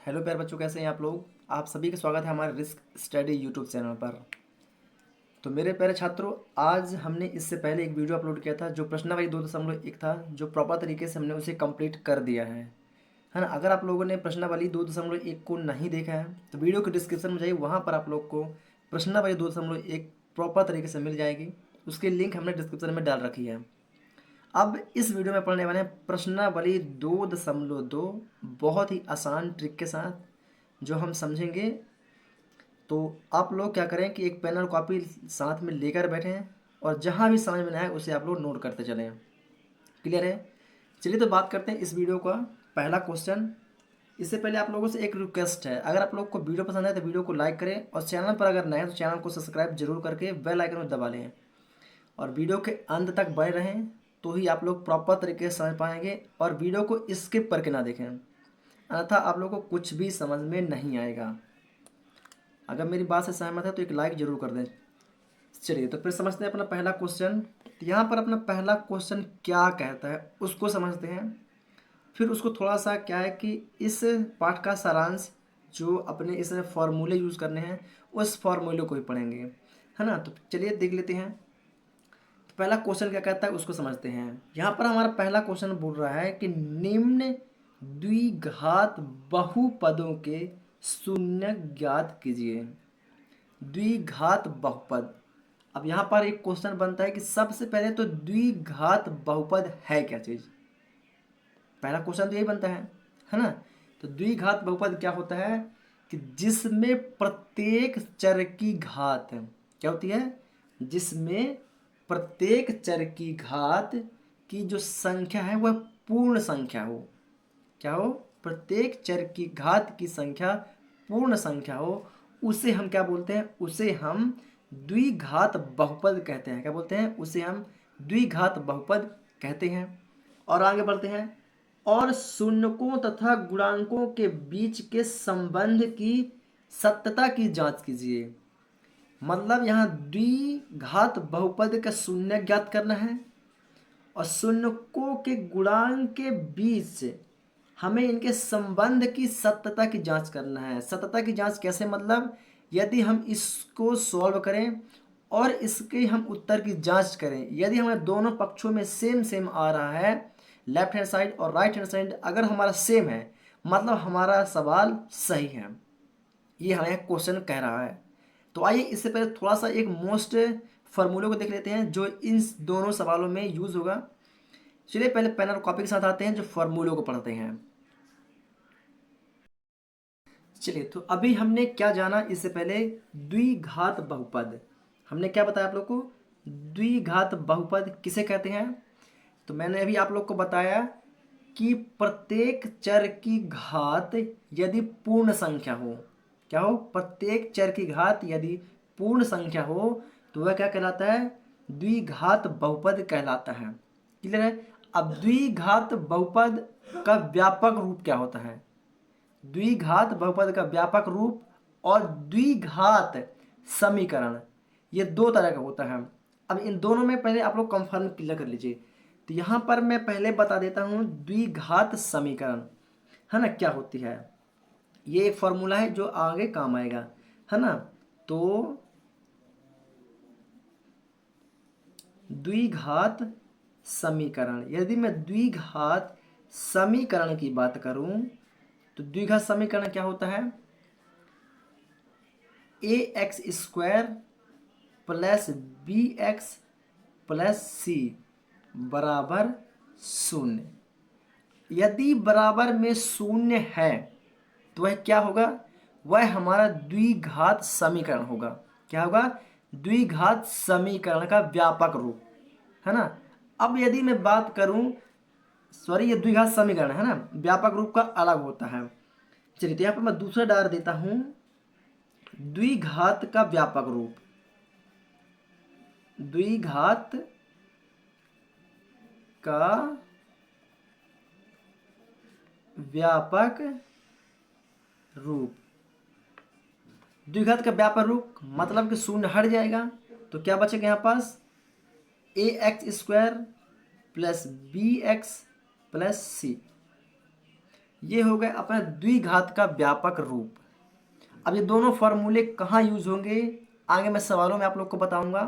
Hello प्यारे बच्चों, कैसे हैं आप लोग। आप सभी का स्वागत है हमारे रिस्क स्टडी यूट्यूब चैनल पर। तो मेरे प्यारे छात्रों, आज हमने इससे पहले एक वीडियो अपलोड किया था जो प्रश्नावली 2.1 था, जो प्रॉपर तरीके से हमने उसे कंप्लीट कर दिया है ना। अगर आप लोगों ने प्रश्नावली 2.1 को नहीं देखा है तो वीडियो के डिस्क्रिप्शन में जाइए, वहाँ पर आप लोग को प्रश्नावली 2.1 प्रॉपर तरीके से मिल जाएगी। उसकी लिंक हमने डिस्क्रिप्शन में डाल रखी है। अब इस वीडियो में पढ़ने वाले हैं प्रश्नावली 2.2, बहुत ही आसान ट्रिक के साथ जो हम समझेंगे। तो आप लोग क्या करें कि एक पेन और कॉपी साथ में लेकर बैठें और जहाँ भी समझ में ना आए उसे आप लोग नोट करते चलें। क्लियर है। चलिए तो बात करते हैं इस वीडियो का पहला क्वेश्चन। इससे पहले आप लोगों से एक रिक्वेस्ट है, अगर आप लोग को वीडियो पसंद है तो वीडियो को लाइक करें और चैनल पर अगर नए हैं तो चैनल को सब्सक्राइब जरूर करके बेल आइकन में दबा लें और वीडियो के अंत तक बने रहें, तो ही आप लोग प्रॉपर तरीके से समझ पाएंगे और वीडियो को स्किप करके ना देखें, अन्यथा आप लोग को कुछ भी समझ में नहीं आएगा। अगर मेरी बात से सहमत है तो एक लाइक जरूर कर दें। चलिए तो फिर समझते हैं अपना पहला क्वेश्चन। तो यहाँ पर अपना पहला क्वेश्चन क्या कहता है उसको समझते हैं, फिर उसको थोड़ा सा क्या है कि इस पाठ का सारांश जो अपने इस फॉर्मूले यूज़ करने हैं उस फॉर्मूले को ही पढ़ेंगे, है ना। तो चलिए देख लेते हैं तो पहला क्वेश्चन क्या कहता है उसको समझते हैं। यहाँ पर हमारा पहला क्वेश्चन बोल रहा है कि निम्न द्विघात बहुपदों के शून्य ज्ञात कीजिए। द्विघात बहुपद। अब यहाँ पर एक क्वेश्चन बनता है कि सबसे पहले तो द्विघात बहुपद है क्या चीज़। पहला क्वेश्चन तो यही बनता है ना। तो द्विघात बहुपद क्या होता है कि जिसमें प्रत्येक चर की घात क्या होती है, जिसमें प्रत्येक चर की घात की जो संख्या है वह पूर्ण संख्या हो। क्या हो, प्रत्येक चर की घात की संख्या पूर्ण संख्या हो, उसे हम क्या बोलते हैं, उसे हम द्विघात बहुपद कहते हैं। क्या बोलते हैं, उसे हम द्विघात बहुपद कहते हैं। और आगे बढ़ते हैं। और शून्यकों तथा गुणांकों के बीच के संबंध की सत्यता की जांच कीजिए। मतलब यहाँ द्विघात बहुपद का शून्य ज्ञात करना है और शून्यकों के गुणांक के बीच हमें इनके संबंध की सत्यता की जांच करना है। सत्यता की जांच कैसे, मतलब यदि हम इसको सॉल्व करें और इसके हम उत्तर की जांच करें, यदि हमारे दोनों पक्षों में सेम सेम आ रहा है, लेफ्ट हैंड साइड और राइट हैंड साइड अगर हमारा सेम है, मतलब हमारा सवाल सही है, ये हमें क्वेश्चन कह रहा है। तो आइए इससे पहले थोड़ा सा एक मोस्ट फार्मूले को देख लेते हैं जो इन दोनों सवालों में यूज होगा। चलिए पहले पेन और कॉपी के साथ आते हैं जो फार्मूलों को पढ़ते हैं। चलिए तो अभी हमने क्या जाना, इससे पहले द्विघात बहुपद हमने क्या बताया आप लोग को। द्विघात बहुपद किसे कहते हैं, तो मैंने अभी आप लोग को बताया कि प्रत्येक चर की घात यदि पूर्ण संख्या हो, क्या हो, प्रत्येक चर की घात यदि पूर्ण संख्या हो तो वह क्या कहलाता है, द्विघात बहुपद कहलाता है। क्लियर है। अब द्विघात बहुपद का व्यापक रूप क्या होता है, द्विघात बहुपद का व्यापक रूप और द्विघात समीकरण, ये दो तरह का होता है। अब इन दोनों में पहले आप लोग कंफर्म क्लियर कर लीजिए। तो यहाँ पर मैं पहले बता देता हूँ द्विघात समीकरण है ना क्या होती है। ये एक फॉर्मूला है जो आगे काम आएगा, है ना। तो द्विघात समीकरण, यदि मैं द्विघात समीकरण की बात करूं तो द्विघात समीकरण क्या होता है, A X square plus B X plus C बराबर शून्य। यदि बराबर में शून्य है तो वह क्या होगा, वह हमारा द्विघात समीकरण होगा। क्या होगा, द्विघात समीकरण का व्यापक रूप, है ना। अब यदि मैं बात करूं, सॉरी ये द्विघात समीकरण है ना, व्यापक रूप का अलग होता है। चलिए तो यहाँ पर मैं दूसरा डाल देता हूं, द्विघात का व्यापक रूप, द्विघात का व्यापक रूप। द्विघात का व्यापक रूप मतलब कि शून्य हट जाएगा तो क्या बचेगा यहाँ पास, A X square plus B X plus C. ये हो गए अपना द्विघात का व्यापक रूप। अब ये दोनों फॉर्मूले कहाँ यूज होंगे आगे मैं सवालों में आप लोग को बताऊंगा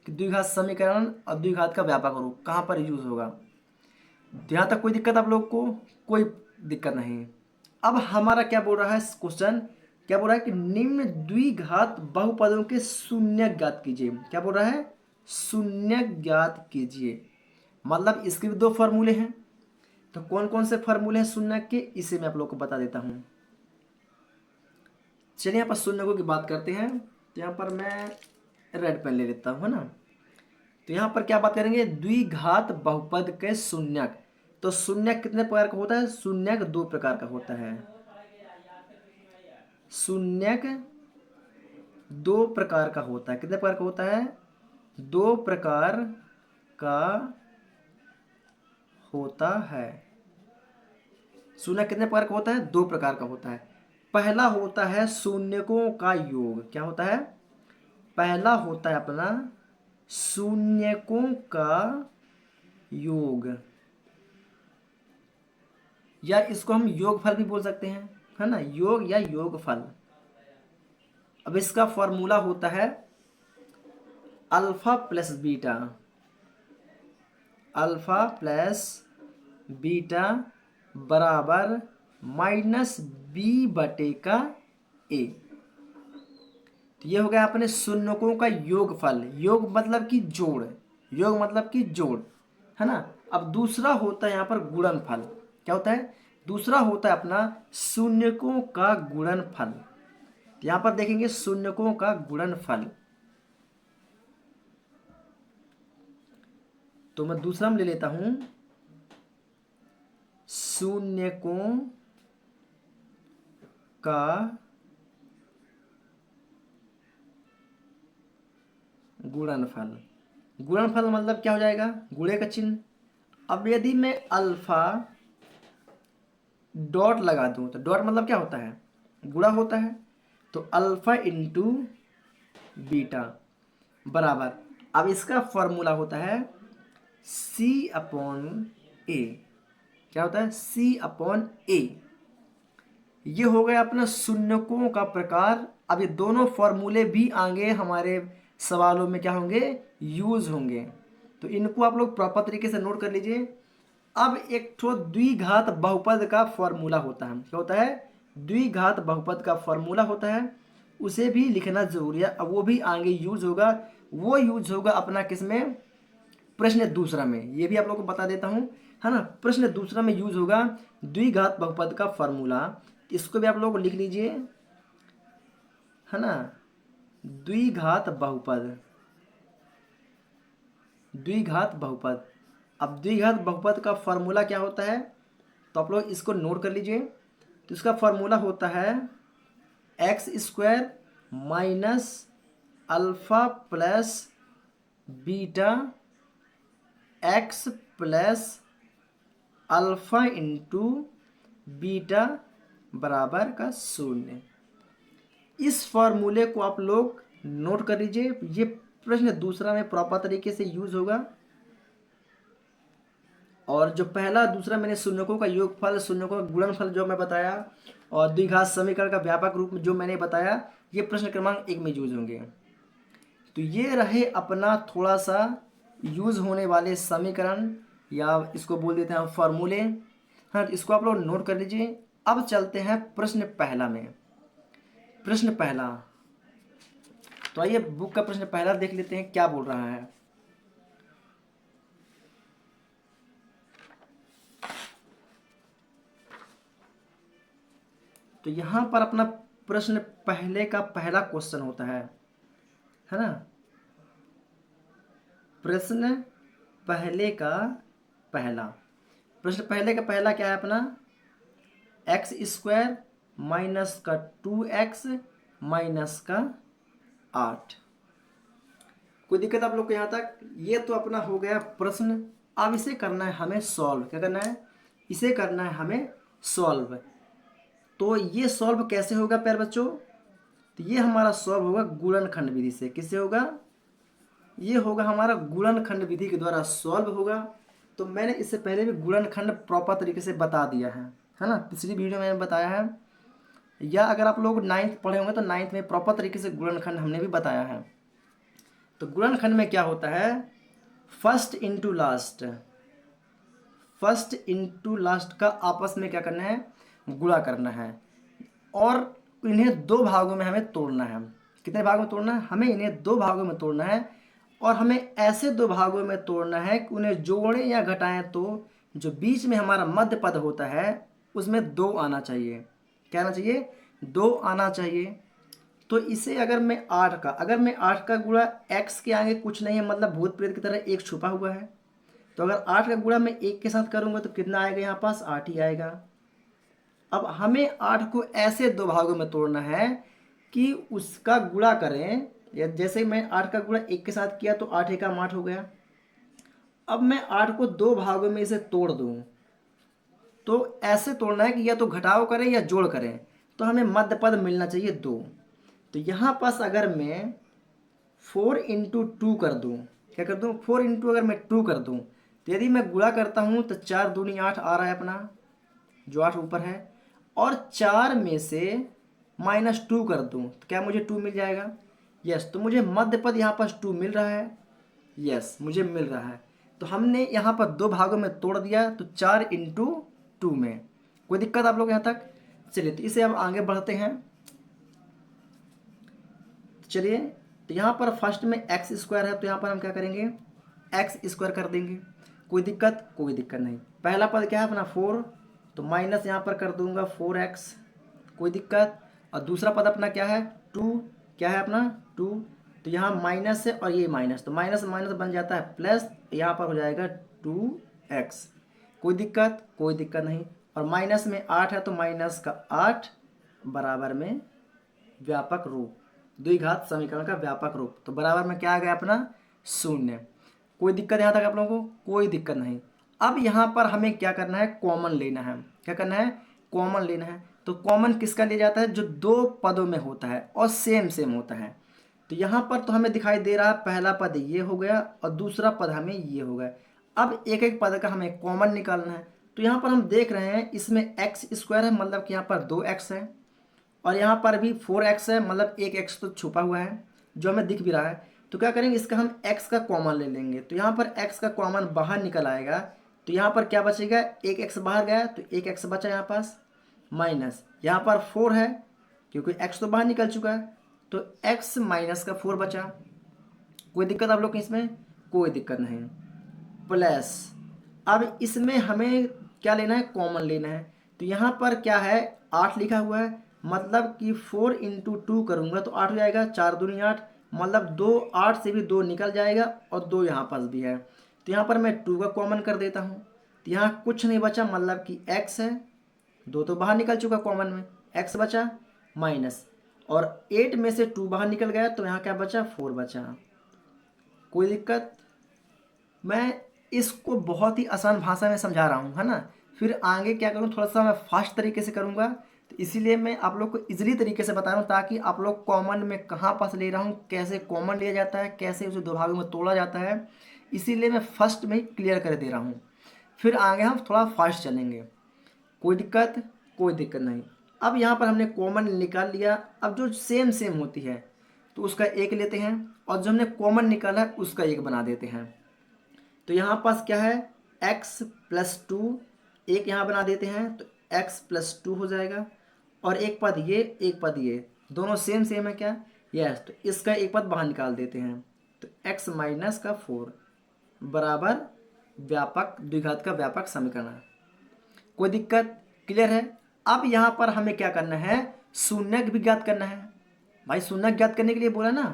कि द्विघात समीकरण और द्विघात का व्यापक रूप कहाँ पर यूज होगा। तो यहाँ तक कोई दिक्कत आप लोग को? कोई दिक्कत नहीं। अब हमारा क्या बोल रहा है क्वेश्चन, क्या बोल रहा है कि निम्न द्विघात बहुपदों के शून्य ज्ञात कीजिए। क्या बोल रहा है? शून्य ज्ञात कीजिए। मतलब इसके भी दो फॉर्मूले हैं। तो कौन कौन से फॉर्मूले हैं शून्य के, इसे मैं आप लोग को बता देता हूँ। चलिए यहाँ पर शून्यकों की बात करते हैं। तो यहाँ पर मैं रेड पेन ले लेता हूँ, है ना। तो यहाँ पर क्या बात करेंगे? द्विघात बहुपद के शून्यक। तो शून्यक कितने प्रकार का होता है? शून्यक दो प्रकार का होता है। शून्यक दो प्रकार का होता है। कितने प्रकार का होता है? दो प्रकार का होता है। शून्यक कितने प्रकार का होता है? दो प्रकार का होता है। पहला होता है शून्यकों का योग। क्या होता है? पहला होता है अपना शून्यकों का योग, या इसको हम योगफल भी बोल सकते हैं, है ना, योग या योगफल। अब इसका फॉर्मूला होता है alpha plus beta. Alpha plus beta बराबर माइनस बी बटे का ए। तो ये हो गया अपने शून्यकों का योगफल। योग मतलब कि जोड़, योग मतलब कि जोड़, है ना। अब दूसरा होता है यहाँ पर गुणनफल। क्या होता है? दूसरा होता है अपना शून्यकों का गुणनफल। यहाँ पर देखेंगे शून्यकों का गुणनफल। तो मैं दूसरा में ले लेता हूं शून्यकों का गुणनफल। गुणनफल मतलब क्या हो जाएगा? गुणे का चिन्ह। अब यदि मैं अल्फा डॉट लगा दूं तो डॉट मतलब क्या होता है? गुणा होता है। तो अल्फा इंटू बीटा बराबर, अब इसका फॉर्मूला होता है सी अपॉन ए। क्या होता है? सी अपॉन ए। ये हो गया अपना शून्यकों का प्रकार। अब ये दोनों फॉर्मूले भी आगे हमारे सवालों में क्या होंगे? यूज होंगे। तो इनको आप लोग प्रॉपर तरीके से नोट कर लीजिए। अब एक ठो द्विघात बहुपद का फॉर्मूला होता है। क्या होता है? द्विघात बहुपद का फॉर्मूला होता है, उसे भी लिखना जरूरी है। अब वो भी आगे यूज होगा। वो यूज होगा अपना किसमें? प्रश्न दूसरा में। ये भी आप लोग को बता देता हूँ, है ना। प्रश्न दूसरा में यूज होगा द्विघात बहुपद का फॉर्मूला। इसको भी आप लोग लिख लीजिए, है ना। द्विघात बहुपद, द्विघात बहुपद। अब द्विघात बहुपद का फॉर्मूला क्या होता है? तो आप लोग इसको नोट कर लीजिए। तो इसका फॉर्मूला होता है x square minus alpha plus beta x plus alpha into beta बराबर का शून्य। इस फॉर्मूले को आप लोग नोट कर लीजिए। ये प्रश्न दूसरा में प्रॉपर तरीके से यूज होगा। और जो पहला दूसरा मैंने शून्यकों का योगफल, शून्यकों का गुणनफल जो मैं बताया, और द्विघात समीकरण का व्यापक रूप जो मैंने बताया, ये प्रश्न क्रमांक 1 में यूज होंगे। तो ये रहे अपना थोड़ा सा यूज होने वाले समीकरण, या इसको बोल देते हैं फॉर्मूले। हाँ, इसको आप लोग नोट कर लीजिए। अब चलते हैं प्रश्न पहला में। प्रश्न पहला, तो आइए बुक का प्रश्न पहला देख लेते हैं क्या बोल रहा है। तो यहां पर अपना प्रश्न पहले का पहला क्वेश्चन होता है ना। प्रश्न पहले का पहला, प्रश्न पहले का पहला क्या है अपना? एक्स स्क्वायर माइनस का 2x माइनस का 8। कोई दिक्कत आप लोग को यहाँ तक? ये तो अपना हो गया प्रश्न। अब इसे करना है हमें सॉल्व। क्या करना है? इसे करना है हमें सॉल्व। तो ये सॉल्व कैसे होगा प्यारे बच्चों? तो ये हमारा सॉल्व होगा गुणनखंड विधि से। किससे होगा? ये होगा हमारा गुणनखंड विधि के द्वारा सॉल्व होगा। तो मैंने इससे पहले भी गुणनखंड प्रॉपर तरीके से बता दिया है। है ना, पिछली वीडियो में मैंने बताया है, या अगर आप लोग 9th पढ़े होंगे तो 9th में प्रॉपर तरीके से गुणनखंड हमने भी बताया है। तो गुणनखंड में क्या होता है, first into last, first into last का आपस में क्या करना है, गुणा करना है, और इन्हें दो भागों में हमें तोड़ना है। कितने भागों में तोड़ना है, हमें इन्हें दो भागों में तोड़ना है, और हमें ऐसे दो भागों में तोड़ना है कि उन्हें जोड़ें या घटाएं तो जो बीच में हमारा मध्य पद होता है उसमें दो आना चाहिए। क्या आना चाहिए, दो आना चाहिए। तो इसे अगर मैं आठ का गुणा x के आगे कुछ नहीं है, मतलब भूत प्रेत की तरह एक छुपा हुआ है, तो अगर 8 का गुणा मैं 1 के साथ करूंगा तो कितना आएगा, यहाँ पास 8 ही आएगा। अब हमें 8 को ऐसे दो भागों में तोड़ना है कि उसका गुणा करें, या जैसे मैं 8 का गुणा 1 के साथ किया तो 8 एकम 8 हो गया। अब मैं 8 को दो भागों में इसे तोड़ दूं, तो ऐसे तोड़ना है कि या तो घटाव करें या जोड़ करें, तो हमें मध्य पद मिलना चाहिए 2। तो यहाँ पास अगर मैं 4 इंटू टू कर दूँ, क्या कर दूँ, 4 इंटू अगर मैं 2 कर दूँ, तो यदि मैं गुणा करता हूँ तो 4 दूनी 8 आ रहा है अपना, जो 8 ऊपर है, और 4 में से -2 कर दूँ तो क्या मुझे 2 मिल जाएगा। यस, तो मुझे मध्य पद यहाँ पर 2 मिल रहा है। यस, मुझे मिल रहा है। तो हमने यहाँ पर दो भागों में तोड़ दिया, तो 4 इंटू 2 में। कोई दिक्कत आप लोग यहाँ तक, चलिए तो इसे अब आगे बढ़ते हैं। चलिए, तो यहाँ पर फर्स्ट में एक्स स्क्वायर है, तो यहाँ पर हम क्या करेंगे, एक्स स्क्वायर कर देंगे। कोई दिक्कत, कोई दिक्कत नहीं। पहला पद क्या है अपना 4, तो माइनस यहाँ पर कर दूंगा 4x, कोई दिक्कत। और दूसरा पद अपना क्या है 2, क्या है अपना 2, तो यहाँ माइनस है और ये माइनस, तो माइनस माइनस बन जाता है प्लस, यहाँ पर हो जाएगा 2x। कोई दिक्कत, कोई दिक्कत नहीं। और माइनस में 8 है तो माइनस का 8 बराबर में व्यापक रूप, द्विघात समीकरण का व्यापक रूप, तो बराबर में क्या आ गया अपना 0। कोई दिक्कत यहाँ तक आप लोगों को, कोई दिक्कत नहीं। अब यहाँ पर हमें क्या करना है, कॉमन लेना है। क्या करना है, कॉमन लेना है। तो कॉमन किसका लिया जाता है, जो दो पदों में होता है और सेम सेम होता है। तो यहाँ पर तो हमें दिखाई दे रहा है पहला पद ये हो गया और दूसरा पद हमें ये हो गया। अब एक एक पद का हमें कॉमन निकालना है। तो यहाँ पर हम देख रहे हैं इसमें एक्स स्क्वायर है, मतलब कि यहाँ पर 2x है, और यहाँ पर भी 4x है, मतलब एक x तो छुपा हुआ है जो हमें दिख भी रहा है। तो क्या करेंगे, इसका हम x का कॉमन ले लेंगे। तो यहाँ पर x का कॉमन बाहर निकल आएगा, तो यहाँ पर क्या बचेगा, एक x बाहर गया तो एक x बचा यहाँ पास, माइनस यहाँ पर 4 है क्योंकि x तो बाहर निकल चुका है, तो x माइनस का 4 बचा। कोई दिक्कत आप लोग को इसमें, कोई दिक्कत नहीं। प्लस अब इसमें हमें क्या लेना है, कॉमन लेना है। तो यहाँ पर क्या है 8 लिखा हुआ है, मतलब कि 4 इंटू 2 करूँगा तो 8 हो जाएगा, 4 दूनी 8, मतलब 2, 8 से भी 2 निकल जाएगा और 2 यहाँ पास भी है। तो यहाँ पर मैं 2 का कॉमन कर देता हूँ, तो यहाँ कुछ नहीं बचा, मतलब कि x है, 2 तो बाहर निकल चुका कॉमन में, x बचा माइनस, और 8 में से 2 बाहर निकल गया तो यहाँ क्या बचा, 4 बचा। कोई दिक्कत, मैं इसको बहुत ही आसान भाषा में समझा रहा हूँ, है ना। फिर आगे क्या करूँ, थोड़ा सा मैं फास्ट तरीके से करूँगा, तो इसीलिए मैं आप लोग को इजीली तरीके से बता रहा हूँ, ताकि आप लोग कॉमन में कहाँ पास ले रहा हूँ, कैसे कॉमन लिया जाता है, कैसे उसे दो भागों में तोड़ा जाता है, इसीलिए मैं फर्स्ट में ही क्लियर कर दे रहा हूँ। फिर आगे हम थोड़ा फास्ट चलेंगे। कोई दिक्कत, कोई दिक्कत नहीं। अब यहाँ पर हमने कॉमन निकाल लिया। अब जो सेम सेम होती है तो उसका एक लेते हैं, और जो हमने कॉमन निकाला है उसका एक बना देते हैं। तो यहाँ पास क्या है, x प्लस 2, एक यहाँ बना देते हैं तो x प्लस 2 हो जाएगा, और एक पद ये, एक पद ये, दोनों सेम सेम है क्या, यस। तो इसका एक पद बाहर निकाल देते हैं, तो x माइनस का 4 बराबर व्यापक, द्विघात का व्यापक समीकरण। कोई दिक्कत, क्लियर है। अब यहाँ पर हमें क्या करना है, शून्यक भी ज्ञात करना है। भाई शून्यक ज्ञात करने के लिए बोला ना,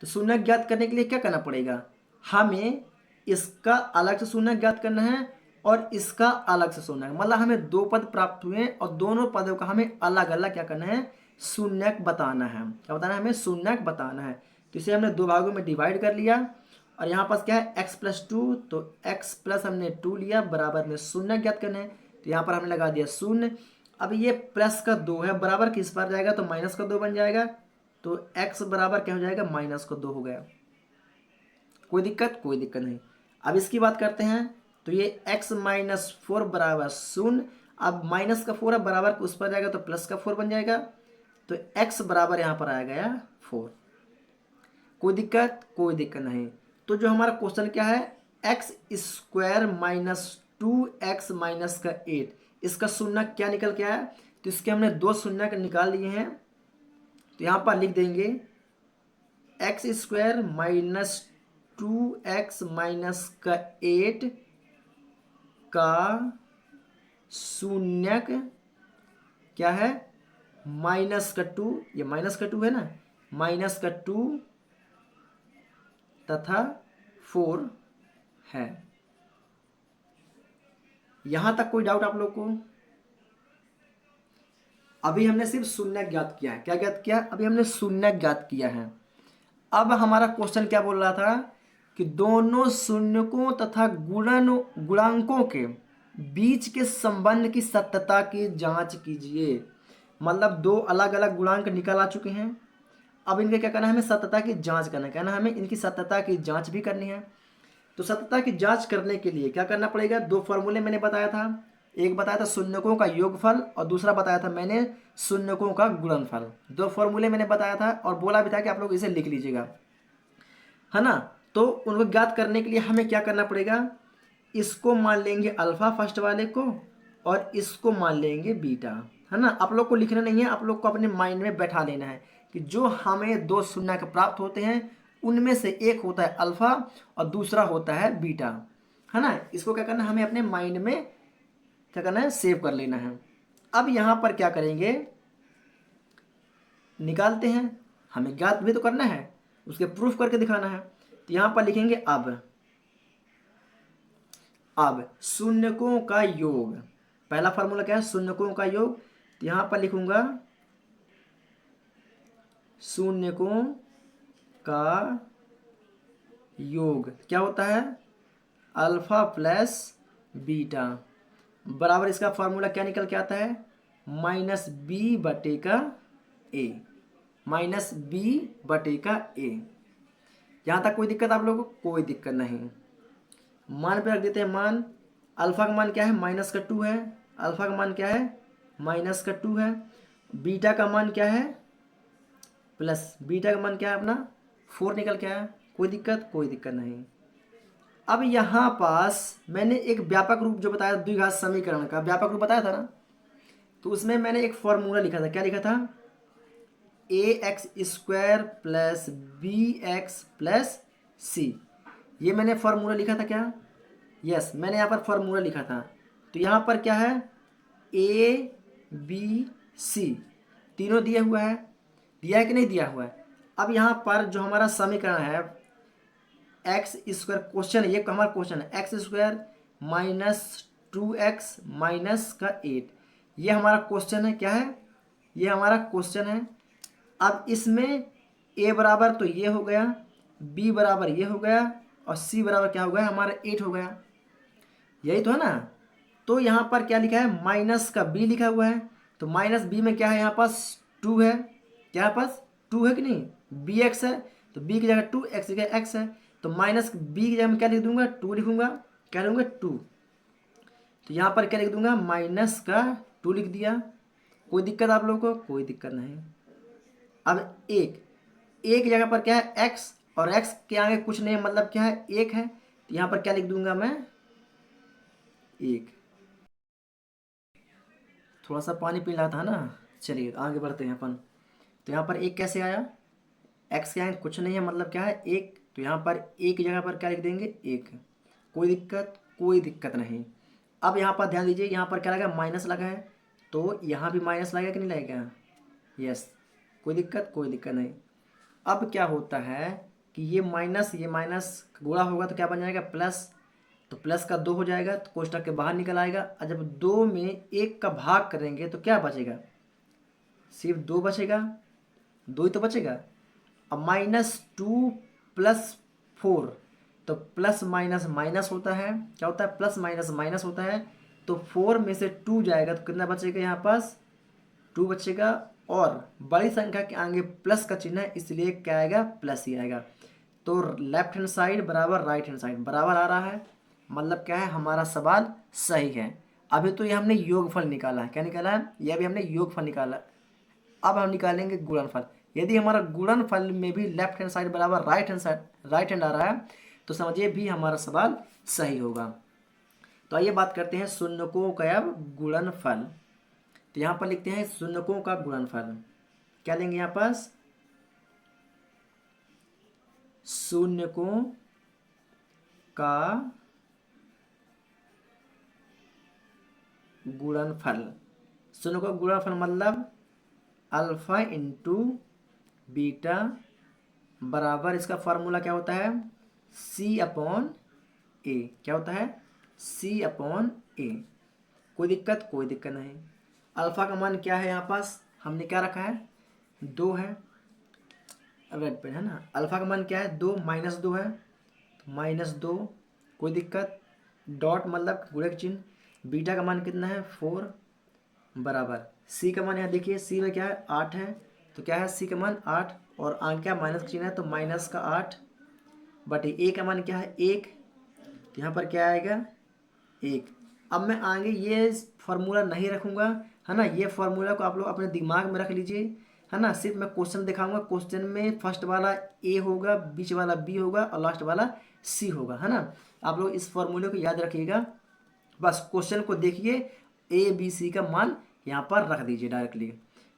तो शून्यक ज्ञात करने के लिए क्या करना पड़ेगा, हमें इसका अलग से शून्यक ज्ञात करना है और इसका अलग से शून्यक, मतलब हमें दो पद प्राप्त हुए और दोनों पदों का हमें अलग अलग क्या करना है, शून्यक बताना है। क्या बताना है, हमें शून्यक बताना है। तो इसे हमने दो भागों में डिवाइड कर लिया, और यहाँ पास क्या है x प्लस 2, तो x प्लस हमने 2 लिया, बराबर में शून्यक ज्ञात करना है, तो यहाँ पर हमने लगा दिया 0। अब ये प्लस का 2 है, बराबर किस पर जाएगा, तो माइनस का 2 बन जाएगा, तो x बराबर क्या हो जाएगा, माइनस का 2 हो गया। कोई दिक्कत, कोई दिक्कत नहीं। अब इसकी बात करते हैं, तो ये x माइनस 4 बराबर 0। अब माइनस का 4 है बराबर उस पर जाएगा तो प्लस का 4 बन जाएगा, तो x बराबर यहाँ पर आएगा या 4। कोई दिक्कत? कोई दिक्कत नहीं। तो जो हमारा क्वेश्चन क्या है, x square minus 2x minus का 8, इसका शून्य क्या निकल के आया, तो इसके हमने 2 शून्य के निकाल लिए हैं। तो यहाँ पर लिख देंगे x square minus 2x minus का 8 का शून्यक क्या है, माइनस का 2, ये माइनस का 2 है ना, माइनस का 2 तथा 4 है। यहां तक कोई डाउट आप लोग को? अभी हमने सिर्फ शून्य ज्ञात किया है। क्या ज्ञात किया? अभी हमने शून्य ज्ञात किया है। अब हमारा क्वेश्चन क्या बोल रहा था कि दोनों शून्यकों तथा गुणांकों के बीच के संबंध की सत्यता की जांच कीजिए। मतलब दो अलग अलग गुणांक निकल आ चुके हैं, अब इनके क्या करना है, हमें सत्यता की जांच करना है। कहना हमें इनकी सत्यता की जांच भी करनी है। तो सत्यता की जांच करने के लिए क्या करना पड़ेगा, दो फॉर्मूले मैंने बताया था। एक बताया था शून्यकों का योगफल और दूसरा बताया था मैंने शून्यकों का गुणनफल। दो फॉर्मूले मैंने बताया था और बोला भी था कि आप लोग इसे लिख लीजिएगा, है ना। तो उनको ज्ञात करने के लिए हमें क्या करना पड़ेगा, इसको मान लेंगे अल्फा फर्स्ट वाले को और इसको मान लेंगे बीटा, है ना। आप लोग को लिखना नहीं है, आप लोग को अपने माइंड में बैठा लेना है कि जो हमें दो शून्य के प्राप्त होते हैं उनमें से एक होता है अल्फा और दूसरा होता है बीटा, है ना। इसको क्या करना है, हमें अपने माइंड में क्या करना है, सेव कर लेना है। अब यहाँ पर क्या करेंगे, निकालते हैं। हमें ज्ञात भी तो करना है, उसके प्रूफ करके दिखाना है। तो यहाँ पर लिखेंगे अब शून्यकों का योग, पहला फॉर्मूला क्या है, शून्यकों का योग। तो यहाँ पर लिखूंगा शून्यकों का योग क्या होता है, अल्फा प्लस बीटा, बराबर इसका फॉर्मूला क्या निकल के आता है, माइनस बी बटे का ए, माइनस बी बटे का ए। यहाँ तक कोई दिक्कत आप लोगों को? कोई दिक्कत नहीं। मान पे रख देते हैं मान। अल्फा का मान क्या है, माइनस का 2 है। अल्फा का मान क्या है, माइनस का 2 है। बीटा का मान क्या है, प्लस बीटा का मान क्या है अपना 4 निकल के आया। कोई दिक्कत? कोई दिक्कत नहीं। अब यहाँ पास मैंने एक व्यापक रूप जो बताया द्विघात समीकरण का व्यापक रूप बताया था ना, तो उसमें मैंने एक फॉर्मूला लिखा था। क्या लिखा था, A X square plus B X plus C. ये मैंने फॉर्मूला लिखा था क्या, यस मैंने यहाँ पर फॉर्मूला लिखा था। तो यहाँ पर क्या है, ए बी सी तीनों दिया हुआ है, दिया है कि नहीं दिया हुआ है। अब यहाँ पर जो हमारा समीकरण है एक्स स्क्वायर, क्वेश्चन ये हमारा क्वेश्चन है x square minus 2x minus का 8, ये हमारा क्वेश्चन है। क्या है, ये हमारा क्वेश्चन है। अब इसमें a बराबर तो ये हो गया, b बराबर ये हो गया और c बराबर क्या हो गया, हमारा 8 हो गया। यही तो है ना। तो यहाँ पर क्या लिखा है, माइनस का b लिखा हुआ है। तो माइनस b में क्या है, यहाँ पास 2 है। क्या पास 2 है कि नहीं, bx है। तो b की जगह 2, x की जगह x है। तो माइनस b की जगह मैं क्या लिख दूंगा, 2 लिखूंगा। क्या लिखूंगा 2। तो यहाँ पर क्या लिख दूंगा, माइनस का 2 लिख दिया। कोई दिक्कत आप लोगों को? कोई दिक्कत नहीं। अब एक जगह पर क्या है x और x के आगे कुछ नहीं, मतलब क्या है 1 है। तो यहाँ पर क्या लिख दूंगा मैं 1। थोड़ा सा पानी पी रहा था ना, चलिए आगे बढ़ते हैं अपन। तो यहाँ पर 1 कैसे आया, x के आगे कुछ नहीं है, मतलब क्या है 1। तो यहाँ पर एक जगह पर क्या लिख देंगे 1। कोई दिक्कत? कोई दिक्कत नहीं। अब यहाँ पर ध्यान दीजिए, यहाँ पर क्या लगा, माइनस लगा है। तो यहाँ भी माइनस लगेगा कि नहीं लगेगा, यस। कोई दिक्कत? कोई दिक्कत नहीं। अब क्या होता है कि ये माइनस गुणा होगा तो क्या बन जाएगा प्लस। तो प्लस का 2 हो जाएगा तो कोष्टक के बाहर निकल आएगा। और जब 2 में 1 का भाग करेंगे तो क्या बचेगा, सिर्फ 2 बचेगा, 2 ही तो बचेगा। अब -2 + 4, तो प्लस माइनस माइनस होता है। क्या होता है, प्लस माइनस माइनस होता है। तो 4 में से 2 जाएगा तो कितना बचेगा, यहाँ पास 2 बचेगा। और बड़ी संख्या के आगे प्लस का चिन्ह है, इसलिए क्या आएगा, प्लस ही आएगा। तो लेफ्ट हैंड साइड बराबर राइट हैंड साइड बराबर आ रहा है, मतलब क्या है, हमारा सवाल सही है। अभी तो ये हमने योगफल निकाला है, क्या निकाला है, ये अभी हमने योगफल निकाला। अब हम निकालेंगे गुणनफल। यदि हमारा गुणनफल में भी लेफ्ट हैंड साइड बराबर राइट हैंड आ रहा है तो समझिए भी हमारा सवाल सही होगा। तो आइए बात करते हैं शून्यकों का अब गुणनफल। तो यहाँ पर लिखते हैं शून्यकों का गुणनफल। क्या लेंगे यहाँ पास, शून्यकों का गुणनफल। शून्यकों का गुणनफल मतलब अल्फा इंटू बीटा बराबर, इसका फॉर्मूला क्या होता है, सी अपॉन ए। क्या होता है, सी अपॉन ए। कोई दिक्कत, कोई दिक्कत नहीं। अल्फा का मान क्या है, यहाँ पास हमने क्या रखा है, 2 है, रेड पेन है ना। अल्फा का मान क्या है, 2 -2 है, -2, कोई दिक्कत। डॉट मतलब गुणक चिन्ह। बीटा का मान कितना है, 4 बराबर। सी का मान यहाँ देखिए, सी में क्या है, 8 है, तो क्या है सी का मान 8, और आगे क्या माइनस का चिन्ह है तो माइनस का 8 बटे ए का मान क्या है 1, तो यहाँ पर क्या आएगा 1। अब मैं आगे ये फार्मूला नहीं रखूँगा, है ना, ये फार्मूला को आप लोग अपने दिमाग में रख लीजिए, है ना। सिर्फ मैं क्वेश्चन दिखाऊंगा, क्वेश्चन में फर्स्ट वाला ए होगा, बीच वाला बी होगा और लास्ट वाला सी होगा, है ना। आप लोग इस फार्मूले को याद रखिएगा, बस क्वेश्चन को देखिए, ए बी सी का मान यहाँ पर रख दीजिए डायरेक्टली।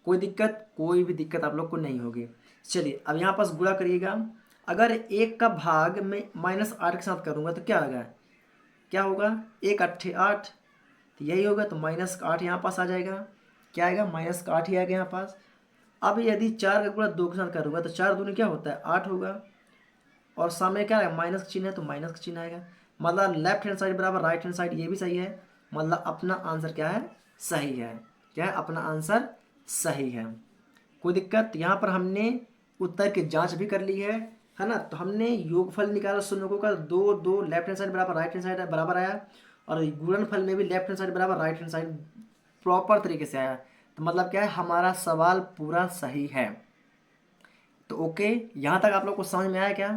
कोई दिक्कत, कोई भी दिक्कत आप लोग को नहीं होगी। चलिए अब यहाँ पास गुणा करिएगा। अगर 1 का भाग में -8 के साथ करूँगा तो क्या होगा, क्या होगा, 1 8 8, तो यही होगा, तो -8 यहाँ पास आ जाएगा। क्या आएगा, -8 ही आएगा यहाँ पास। अब यदि 4 का गुणा 2 के साथ करूँगा तो 4 दूनी क्या होता है 8 होगा, और सामने क्या है माइनस का चिन्ह है तो माइनस का चिन्ह आएगा। मतलब लेफ्ट हैंड साइड बराबर राइट हैंड साइड, ये भी सही है। मतलब अपना आंसर क्या है, सही है। क्या है, अपना आंसर सही है। कोई दिक्कत, यहाँ पर हमने उत्तर की जांच भी कर ली है ना। तो हमने योगफल निकाला शून्यकों का, 2 2 लेफ्ट हैंड साइड बराबर राइट हैंड साइड बराबर आया, और गुणनफल में भी लेफ्ट हैंड साइड बराबर राइट हैंड साइड प्रॉपर तरीके से आया। तो मतलब क्या है, हमारा सवाल पूरा सही है। तो ओके, यहाँ तक आप लोग को समझ में आया क्या।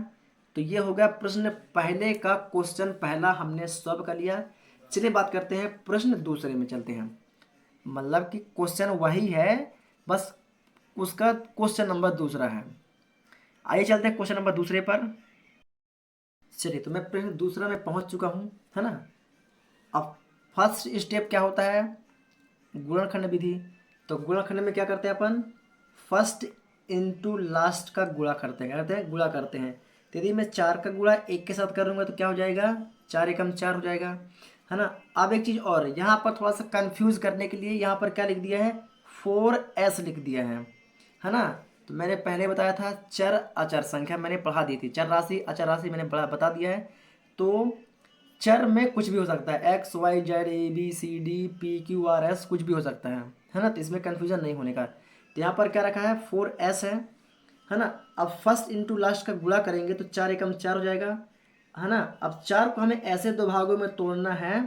तो ये हो गया प्रश्न पहले का क्वेश्चन, पहला हमने सॉल्व कर लिया। चलिए बात करते हैं प्रश्न दूसरे में चलते हैं। मतलब कि क्वेश्चन वही है, बस उसका क्वेश्चन नंबर दूसरा है। आइए चलते हैं क्वेश्चन नंबर दूसरे पर। चलिए तो मैं प्रश्न दूसरा में पहुंच चुका हूं, है ना। अब फर्स्ट स्टेप क्या होता है, गुणनखंड विधि। तो गुणनखंड में क्या करते हैं अपन, फर्स्ट इंटू लास्ट का गुणा करते हैं, क्या करते हैं, गुणा करते हैं। तो यदि मैं 4 का गुणा 1 के साथ करूँगा तो क्या हो जाएगा, 4 एकम 4 हो जाएगा, है ना। अब एक चीज़ और, यहाँ पर थोड़ा सा कंफ्यूज करने के लिए यहाँ पर क्या लिख दिया है, 4s लिख दिया है ना। तो मैंने पहले बताया था चर अचर संख्या मैंने पढ़ा दी थी, चर राशि अचर राशि मैंने बता दिया है। तो चर में कुछ भी हो सकता है, X Y Z A B C D P Q R S, कुछ भी हो सकता है ना। तो इसमें कन्फ्यूजन नहीं होने का। तो यहाँ पर क्या रखा है 4s है ना। अब फर्स्ट इंटू लास्ट का गुणा करेंगे तो 4 एकम 4 हो जाएगा, है ना। अब 4 को हमें ऐसे दो भागों में तोड़ना है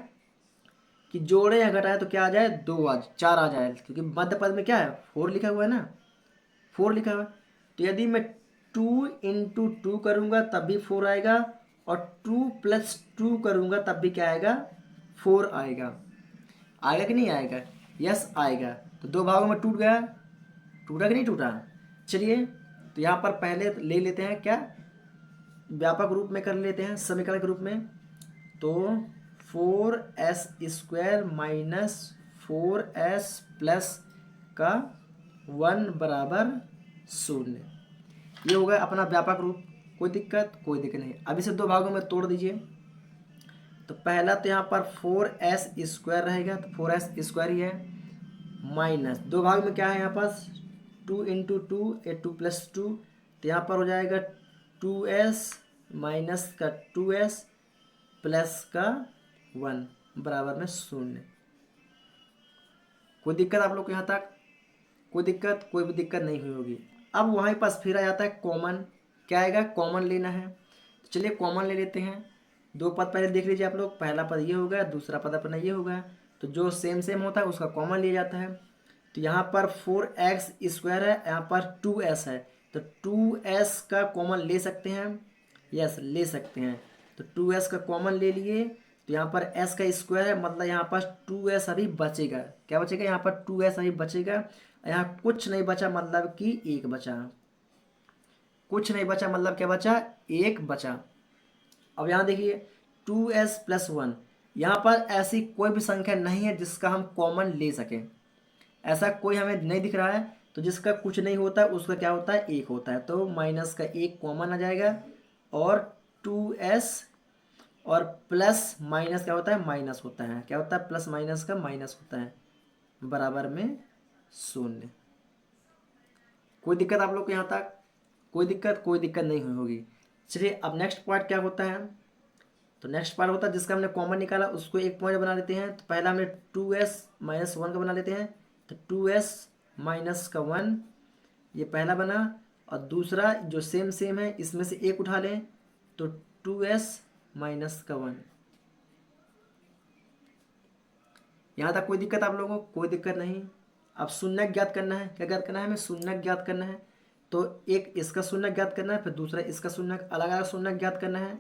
कि जोड़े या घटाए तो क्या आ जाए, 2 आ 4 आ जाए, क्योंकि मध्य पद में क्या है 4 लिखा हुआ है ना, 4 लिखा हुआ है। तो यदि मैं 2 इंटू 2 करूँगा तब भी 4 आएगा, और 2 + 2 करूँगा तब भी क्या आएगा, 4 आएगा। आएगा कि नहीं आएगा, यस आएगा। तो दो भागों में टूट गया, टूटा कि नहीं टूटा। चलिए तो यहाँ पर पहले ले लेते हैं क्या, व्यापक रूप में कर लेते हैं, समीकरण के रूप में। तो 4s² माइनस 4s प्लस का 1 बराबर 0, ये हो गया अपना व्यापक रूप। कोई दिक्कत, कोई दिक्कत नहीं। अब इसे दो भागों में तोड़ दीजिए। तो पहला तो यहाँ पर 4s² रहेगा, तो 4s² ही है, माइनस दो भाग में क्या है यहाँ पास 2 इंटू 2 2 + 2, तो यहाँ पर हो जाएगा 2s माइनस का 2s प्लस का 1 बराबर में 0। कोई दिक्कत आप लोग को यहाँ तक, कोई दिक्कत, कोई भी दिक्कत नहीं हुई होगी। अब वहाँ पास फिर आ जाता है कॉमन, क्या आएगा, कॉमन लेना है। तो चलिए कॉमन ले लेते हैं। दो पद पहले देख लीजिए आप लोग, पहला पद ये होगा, दूसरा पद अपना ये होगा। तो जो सेम सेम होता है उसका कॉमन लिया जाता है। तो यहाँ पर 4x² है, यहाँ पर 2s है, तो 2s का कॉमन ले सकते हैं, यस ले सकते हैं। तो 2s का कॉमन ले लिए, तो यहाँ पर s का स्क्वायर है, मतलब यहाँ पर 2s अभी बचेगा। क्या बचेगा? यहाँ पर 2s अभी बचेगा। यहाँ कुछ नहीं बचा, मतलब कि 1 बचा। कुछ नहीं बचा मतलब क्या बचा? 1 बचा। अब यहाँ देखिए 2s+1, यहाँ पर ऐसी कोई भी संख्या नहीं है जिसका हम कॉमन ले सकें। ऐसा कोई हमें नहीं दिख रहा है। तो जिसका कुछ नहीं होता है उसका क्या होता है? 1 होता है। तो माइनस का 1 कॉमन आ जाएगा, और 2s और प्लस माइनस क्या होता है? माइनस होता है। क्या होता है? प्लस माइनस का माइनस होता है, बराबर में 0। कोई दिक्कत आप लोग को यहाँ तक? कोई दिक्कत? कोई दिक्कत नहीं हुई होगी। चलिए अब नेक्स्ट पार्ट क्या होता है। तो नेक्स्ट पार्ट होता है जिसका हमने कॉमन निकाला उसको एक पॉइंट बना लेते हैं। तो पहला हमने 2s-1 का बना लेते हैं। तो 2s-1 ये पहला बना, और दूसरा जो सेम सेम है इसमें से एक उठा लें, तो 2s-1। यहाँ तक कोई दिक्कत आप लोगों को? कोई दिक्कत नहीं। अब शून्य ज्ञात करना है। क्या ज्ञात करना है? हमें शून्य ज्ञात करना है। तो एक इसका शून्य ज्ञात करना है, फिर दूसरा इसका शून्य, अलग अलग शून्य ज्ञात करना है।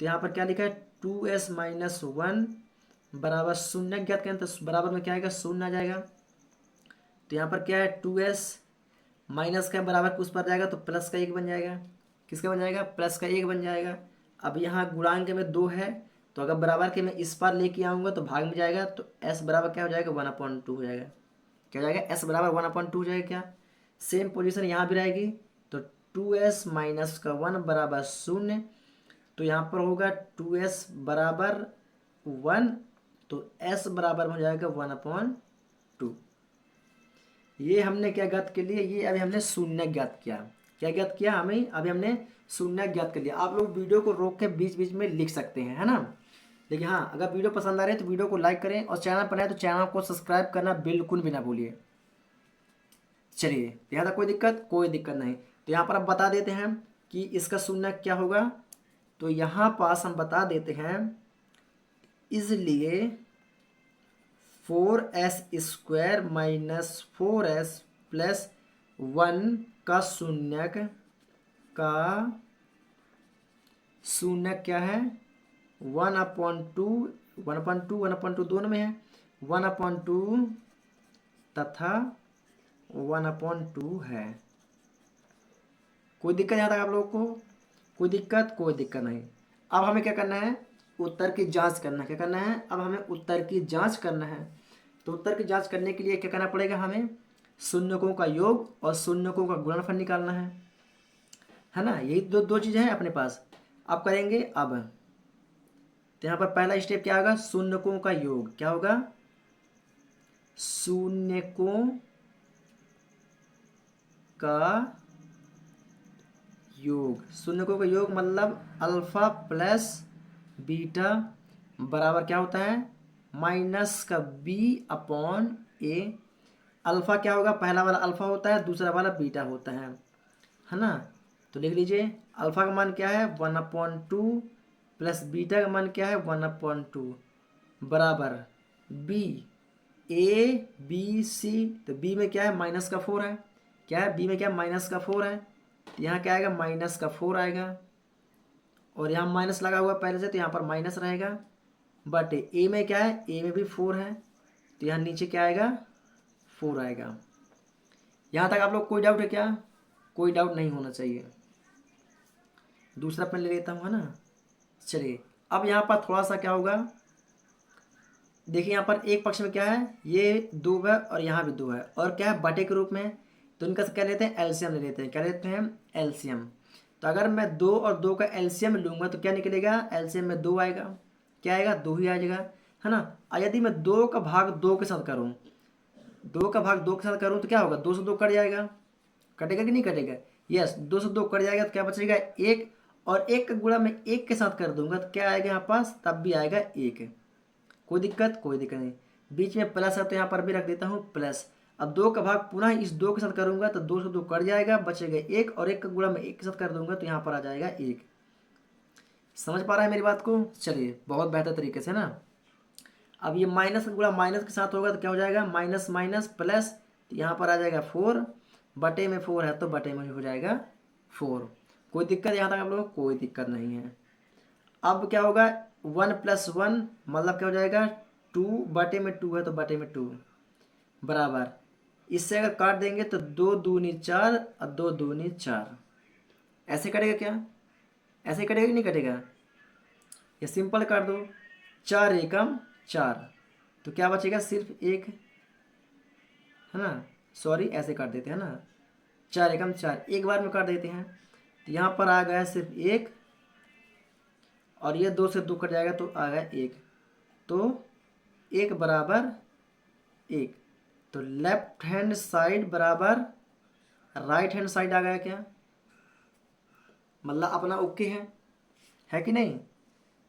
तो यहाँ पर क्या लिखा है? 2s-1 बराबर शून्य ज्ञात करें, तो बराबर में क्या आएगा? 0 आ जाएगा। तो यहाँ पर क्या है? 2s माइनस का बराबर कुछ पर जाएगा तो प्लस का 1 बन जाएगा। किसका बन जाएगा? प्लस का 1 बन जाएगा। अब यहाँ गुणांक में 2 है, तो अगर बराबर के मैं इस पार लेके आऊँगा तो भाग में जाएगा, तो s बराबर क्या हो जाएगा? 1/2 हो जाएगा। क्या हो जाएगा? s बराबर 1/2 हो जाएगा। क्या सेम पोजीशन यहाँ भी रहेगी। तो 2s-1 बराबर 0। तो यहाँ पर होगा 2s बराबर 1, तो s बराबर हो जाएगा 1/2। ये हमने क्या ज्ञात कर लिया? ये अभी हमने शून्य ज्ञात किया। क्या ज्ञात किया? हमें अभी हमने शून्य ज्ञात कर लिया। आप लोग वीडियो को रोक के बीच बीच में लिख सकते हैं, है ना। लेकिन हाँ, अगर वीडियो पसंद आ रही है तो वीडियो को लाइक करें, और चैनल पर आए तो चैनल को सब्सक्राइब करना बिल्कुल भी ना भूलिए। चलिए, यहाँ तक कोई दिक्कत? कोई दिक्कत नहीं। तो यहाँ पर अब बता देते हैं कि इसका शून्य क्या होगा। तो यहाँ पास हम बता देते हैं, इसलिए 4s² माइनस 4s+1 का शून्यक क्या है? 1/2। 1/2 दोनों में है। 1/2 तथा 1/2 है। कोई दिक्कत यहाँ तक आप लोगों को? कोई दिक्कत? कोई दिक्कत नहीं। अब हमें क्या करना है? उत्तर की जांच करना है। क्या करना है? अब हमें उत्तर की जांच करना है। तो उत्तर की जांच करने के लिए क्या करना पड़ेगा? हमें शून्यकों का योग और शून्यकों का गुणनफल निकालना है ना। यही दो चीज़ें हैं अपने पास। अब करेंगे। अब तो यहाँ पर पहला स्टेप क्या होगा? शून्यकों का योग। क्या होगा? शून्यकों का योग। शून्यकों का योग मतलब अल्फा प्लस बीटा बराबर क्या होता है? माइनस का b/a। अल्फा क्या होगा? पहला वाला अल्फा होता है, दूसरा वाला बीटा होता है ना। तो लिख लीजिए, अल्फा का मान क्या है? 1/2 प्लस बीटा का मान क्या है? 1/2 बराबर b a b c। तो b में क्या है? माइनस का 4 है। क्या है? b में क्या? माइनस का 4 है। यहाँ क्या आएगा? माइनस का 4 आएगा, और यहाँ माइनस लगा हुआ पहले से तो यहाँ पर माइनस रहेगा। बट ए में क्या है? ए में भी 4 है, तो यहाँ नीचे क्या आएगा? 4 आएगा। यहाँ तक आप लोग कोई डाउट है क्या? कोई डाउट नहीं होना चाहिए। दूसरा पेन ले लेता हूँ, है ना। चलिए, अब यहाँ पर थोड़ा सा क्या होगा, देखिए यहाँ पर एक पक्ष में क्या है? ये 2 है और यहाँ भी 2 है, और क्या है? बटे के रूप में। तो इनका क्या लेते हैं? एलसीएम ले लेते हैं। क्या लेते हैं? एलसीएम। तो अगर मैं 2 और 2 का एलसीएम लूँगा तो क्या निकलेगा? एलसीएम में 2 आएगा। क्या आएगा? 2 ही आ जाएगा, है ना। और यदि मैं 2 का भाग 2 के साथ करूँ, 2 का भाग 2 के साथ करूँ तो क्या होगा? 2 से 2 कट जाएगा। कटेगा कि नहीं कटेगा? यस, 2 से 2 कट जाएगा तो क्या बचेगा? 1। और 1 का गुणा मैं 1 के साथ कर दूंगा तो क्या आएगा यहाँ पास? तब भी आएगा 1। कोई दिक्कत? कोई दिक्कत नहीं। बीच में प्लस है तो यहाँ पर भी रख देता हूँ प्लस। अब 2 का भाग पुनः इस 2 के साथ करूंगा तो 2 से 2 कट जाएगा, बचेगा 1, और 1 का गुणा मैं 1 के साथ कर दूंगा तो यहाँ पर आ जाएगा 1। समझ पा रहा है मेरी बात को? चलिए, बहुत बेहतर तरीके से ना। अब ये माइनस का गुणा माइनस के साथ होगा तो क्या हो जाएगा? माइनस माइनस प्लस, तो यहाँ पर आ जाएगा 4। बटे में 4 है तो बटे में हो जाएगा 4। कोई दिक्कत यहाँ तक आप लोगों को? कोई दिक्कत नहीं है। अब क्या होगा? 1 + 1 मतलब क्या हो जाएगा 2 बटे में 2 है तो बटे में 2 बराबर, इससे अगर काट देंगे तो 2 दूनी 4 और 2 दूनी 4। ऐसे कटेगा क्या? ऐसे कटेगा कि नहीं कटेगा? ये सिंपल कर दो, 4 एकम 4, तो क्या बचेगा सिर्फ एक, है ना। सॉरी ऐसे काट देते हैं ना, 4 एकम 4 एक बार में काट देते हैं, तो यहाँ पर आ गया सिर्फ एक, और ये 2 से 2 कट जाएगा तो आ गया एक, तो एक बराबर एक, तो लेफ्ट हैंड साइड बराबर राइट हैंड साइड आ गया क्या? मतलब अपना ओके है कि नहीं?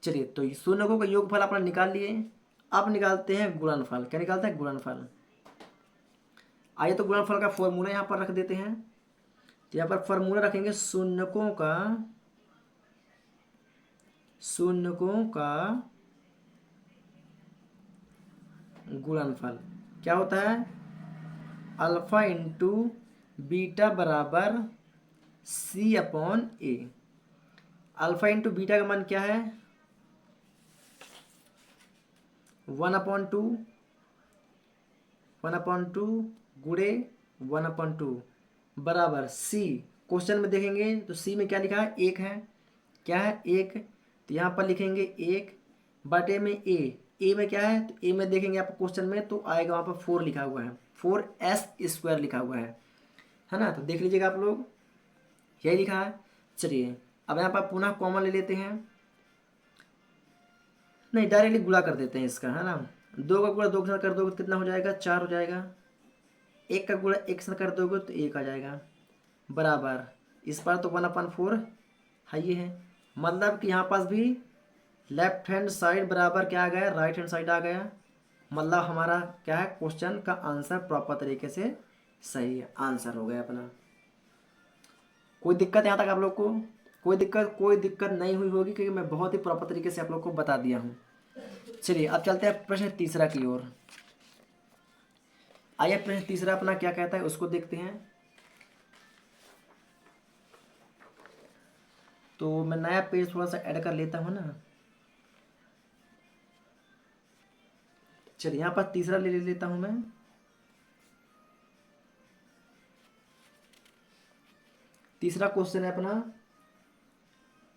चलिए, तो शून्यकों का योगफल अपना निकाल लिए। अब निकालते हैं गुणनफल। क्या निकालते हैं? गुणनफल। आइए तो गुणनफल का फॉर्मूला यहाँ पर रख देते हैं। तो यहाँ पर फॉर्मूला रखेंगे शून्यकों का गुणनफल। क्या होता है? अल्फा इंटू बीटा बराबर सी अपॉन ए। अल्फा इंटू बीटा का मान क्या है? 1/2 गुणे 1/2 बराबर सी। क्वेश्चन में देखेंगे तो सी में क्या लिखा है? एक है। क्या है? एक। तो यहाँ पर लिखेंगे एक बटे में ए में क्या है? तो ए में देखेंगे आप क्वेश्चन में तो आएगा वहाँ पर 4 लिखा हुआ है, 4s² लिखा हुआ है ना। तो देख लीजिएगा आप लोग, यही लिखा है। चलिए अब यहाँ पर पुनः कॉमन ले लेते हैं, नहीं डायरेक्टली गुणा कर देते हैं इसका, है ना। 2 का गुणा 2 के साथ कर दोगे तो कितना हो जाएगा? 4 हो जाएगा। 1 का गुणा 1 के साथ कर दोगे तो 1 आ जाएगा बराबर, इस बार तो 1/4 है ये है। मतलब कि यहाँ पास भी लेफ्ट हैंड साइड बराबर क्या आ गया? राइट हैंड साइड आ गया। मतलब हमारा क्या है? क्वेश्चन का आंसर प्रॉपर तरीके से सही है, आंसर हो गया अपना। कोई दिक्कत यहाँ तक आप लोग को? कोई दिक्कत नहीं हुई होगी, क्योंकि मैं बहुत ही प्रॉपर तरीके से आप लोग को बता दिया हूँ। चलिए अब चलते हैं प्रश्न तीसरा की ओर। आइए प्रश्न तीसरा अपना क्या कहता है उसको देखते हैं। तो मैं नया पेज थोड़ा सा ऐड कर लेता हूँ ना। चलिए यहाँ पर तीसरा ले लेता हूँ मैं। तीसरा क्वेश्चन है अपना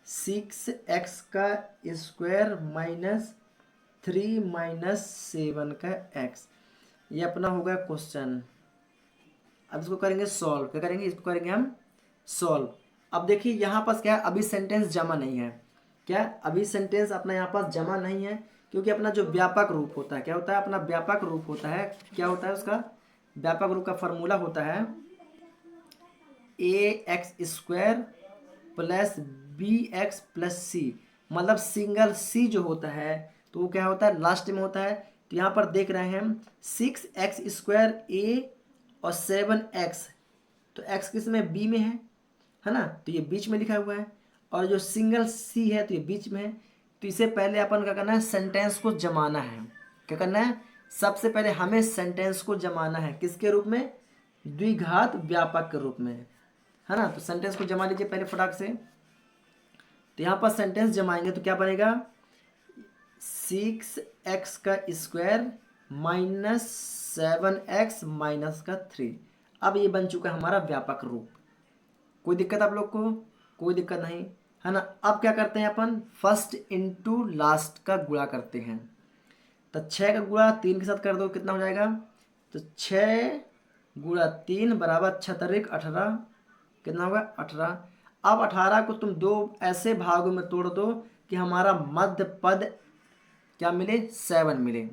6x का स्क्वायर माइनस 3 माइनस 7 का x, ये अपना होगा क्वेश्चन। अब इसको करेंगे सॉल्व। क्या करेंगे? इसको करेंगे हम सॉल्व। अब देखिए यहाँ पास क्या है? अभी सेंटेंस जमा नहीं है। क्या? अभी सेंटेंस अपना यहाँ पास जमा नहीं है, क्योंकि अपना जो व्यापक रूप होता है, क्या होता है? अपना व्यापक रूप होता है। क्या होता है उसका? व्यापक रूप का फॉर्मूला होता है ax² प्लस bx+c। मतलब सिंगल c जो होता है तो वो क्या होता है? लास्ट में होता है। तो यहाँ पर देख रहे हैं हम 6x² a और 7x, तो x किस में? b में है ना। तो ये बीच में लिखा हुआ है, और जो सिंगल c है तो ये बीच में है। तो इससे पहले अपन क्या करना है? सेंटेंस को जमाना है। क्या करना है? सबसे पहले हमें सेंटेंस को जमाना है। किसके रूप में? द्विघात व्यापक के रूप में, है ना। तो सेंटेंस को जमा लीजिए पहले फटाक से। तो यहाँ पर सेंटेंस जमाएंगे तो क्या बनेगा? 6x का स्क्वायर माइनस 7x माइनस का 3। अब ये बन चुका है हमारा व्यापक रूप। कोई दिक्कत आप लोग को? कोई दिक्कत नहीं, है ना। अब क्या करते हैं अपन? फर्स्ट इंटू लास्ट का गुणा करते हैं। तो 6 का गुणा 3 के साथ कर दो, कितना हो जाएगा? तो 6 गुणा 3 बराबर 6 18, कितना होगा? 18। अब 18 को तुम दो ऐसे भागों में तोड़ दो कि हमारा मध्य पद क्या मिले? 7 मिले।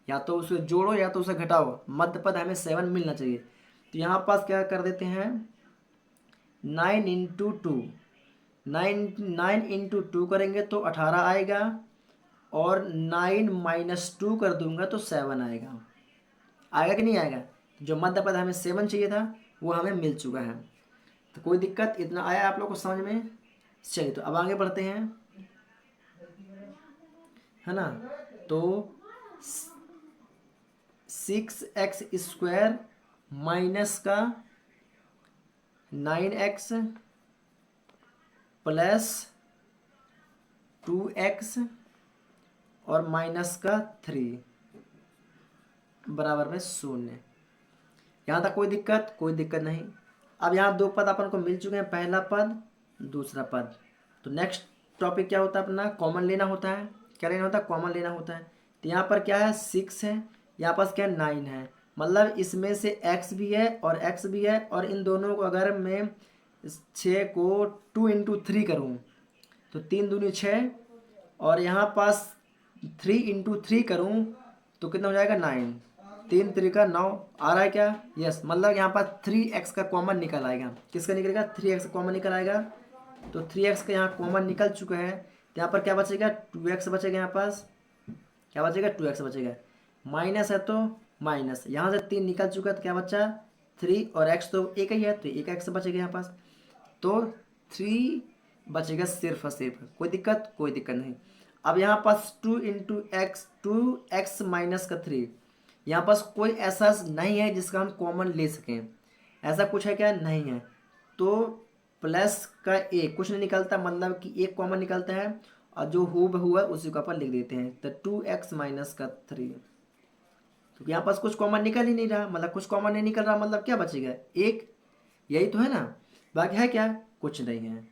या तो उसे जोड़ो या तो उसे घटाओ, मध्य पद हमें 7 मिलना चाहिए। तो यहाँ पास क्या कर देते हैं? 9 इंटू 2, 9 इंटू 2 करेंगे तो 18 आएगा, और 9 माइनस 2 कर दूंगा तो 7 आएगा। आएगा कि नहीं आएगा? जो मध्य पद हमें 7 चाहिए था वो हमें मिल चुका है। तो कोई दिक्कत? इतना आया आप लोग को समझ में? चलिए तो अब आगे बढ़ते हैं, है ना। तो 6x² माइनस का 9x प्लस 2x और माइनस का 3 बराबर में 0। यहाँ तक कोई दिक्कत? कोई दिक्कत नहीं। अब यहाँ दो पद अपन को मिल चुके हैं, पहला पद दूसरा पद। तो नेक्स्ट टॉपिक क्या होता है अपना? कॉमन लेना होता है। क्या लेना होता है? कॉमन लेना होता है। तो यहाँ पर क्या है? 6 है, यहाँ पास क्या है? 9 है। मतलब इसमें से x भी है और x भी है, और इन दोनों को अगर मैं 6 को 2 इंटू 3 करूँ तो 3 दूनी 6, और यहाँ पास 3 इंटू 3 करूँ तो कितना हो जाएगा? 9। 3 3 का 9 आ रहा है क्या? यस। मतलब यहाँ पर 3x का कॉमन निकल आएगा। किसका निकलेगा? 3x का कॉमन निकल आएगा। तो 3x का यहाँ कॉमन निकल चुका है। तो यहाँ पर क्या बचेगा? 2x बचेगा। यहाँ पास क्या बचेगा? 2x बचेगा। माइनस है तो माइनस, यहाँ से 3 निकल चुका है तो क्या बचा? 3, और x तो एक ही है तो एक x बचेगा यहाँ पास। तो 3 बचेगा सिर्फ और सिर्फ। कोई दिक्कत? कोई दिक्कत नहीं। अब यहाँ पास 2 इंटू एक्स, 2x माइनस का 3, यहाँ पास कोई ऐसा नहीं है जिसका हम कॉमन ले सकें। ऐसा कुछ है क्या? नहीं है। तो प्लस का एक कुछ नहीं निकलता, मतलब कि एक कॉमन निकलता है, और जो हुआ उसी को अपन लिख देते हैं। तो 2x माइनस का 3, क्योंकि यहाँ पास कुछ कॉमन निकल ही नहीं रहा, मतलब कुछ कॉमन नहीं निकल रहा, मतलब क्या बचेगा? एक। यही तो है ना, बाकी है क्या? कुछ नहीं है।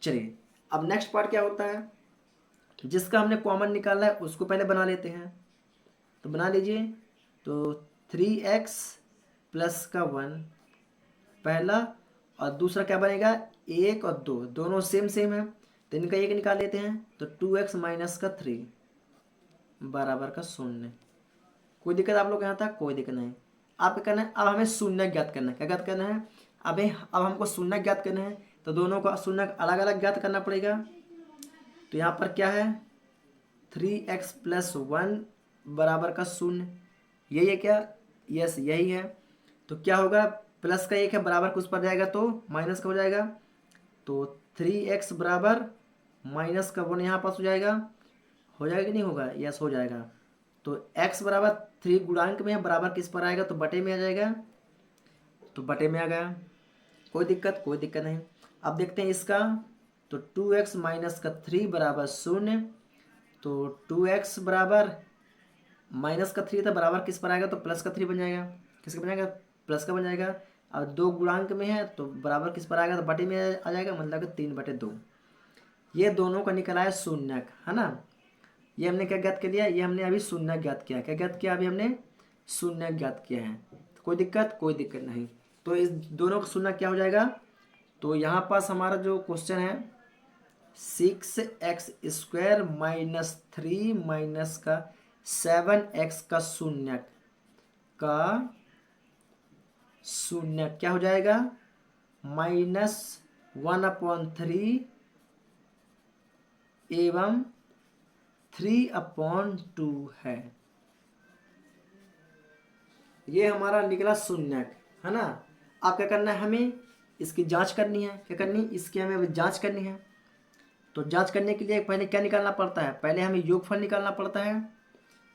चलिए अब नेक्स्ट पार्ट क्या होता है? जिसका हमने कॉमन निकाला है उसको पहले बना लेते हैं। तो बना लीजिए। तो 3x प्लस का 1 पहला, और दूसरा क्या बनेगा? 1 और 2 दोनों सेम सेम है, तो इनका एक निकाल लेते हैं। तो 2x माइनस का 3 बराबर का 0। कोई दिक्कत आप लोग यहाँ तक? कोई दिक्कत नहीं। आप क्या करना है? अब हमें शून्य ज्ञात करना है। क्या ज्ञात करना है? अब हमको शून्य ज्ञात करना है, तो दोनों का शून्य अलग अलग ज्ञात करना पड़ेगा। तो यहाँ पर क्या है? 3x प्लस 1 बराबर का 0। यही है क्या? यस यही है। तो क्या होगा? प्लस का 1 है, बराबर कुछ पर जाएगा तो माइनस का हो जाएगा। तो 3x बराबर माइनस का 1 यहाँ पास हो जाएगा। हो जाएगा कि नहीं होगा? यस हो जाएगा। तो x बराबर 3 गुणांक में है, बराबर किस पर आएगा? तो बटे में आ जाएगा। तो बटे में आ गया। कोई दिक्कत? कोई दिक्कत नहीं। अब देखते हैं इसका। तो 2x माइनस का 3 बराबर 0। तो 2x बराबर माइनस का 3 था, बराबर किस पर आएगा? तो प्लस का 3 बन जाएगा। किसका बन जाएगा? प्लस का बन जाएगा। अब 2 गुणांक में है तो बराबर किस पर आएगा? तो बटे में आ जाएगा, मतलब कि 3/2। ये दोनों का निकला है शून्यक, है ना। ये हमने क्या ज्ञात कर लिया? ये हमने अभी शून्य ज्ञात किया। क्या ज्ञात किया? अभी हमने शून्य ज्ञात किया है। तो कोई दिक्कत? कोई दिक्कत नहीं। तो इस दोनों का शून्य क्या हो जाएगा? तो यहाँ पास हमारा जो क्वेश्चन है 6x स्क्वायर माइनस 3 माइनस का 7x का शून्य क्या हो जाएगा? -1/3 एवं 3/2 है। ये हमारा निकला शून्यक, है ना। अब क्या करना है? हमें इसकी जांच करनी है। क्या करनी? इसकी हमें अभी जांच करनी है। तो जांच करने के लिए पहले क्या निकालना पड़ता है? पहले हमें योगफल निकालना पड़ता है।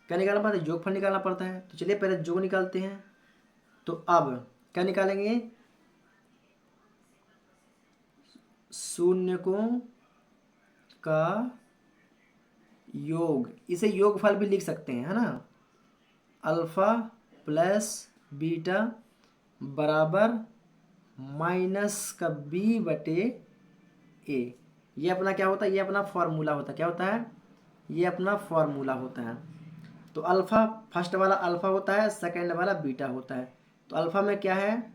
क्या निकालना पड़ता है? योगफल निकालना पड़ता है। तो चलिए पहले योग निकालते हैं। तो अब क्या निकालेंगे? शून्यकों का योग, इसे योगफल भी लिख सकते हैं, है ना। अल्फा प्लस बीटा बराबर माइनस का b बटे a। ये अपना क्या होता है? ये अपना फॉर्मूला होता है। क्या होता है? ये अपना फॉर्मूला होता है। तो अल्फ़ा फर्स्ट वाला अल्फ़ा होता है, सेकेंड वाला बीटा होता है। तो अल्फ़ा में क्या है?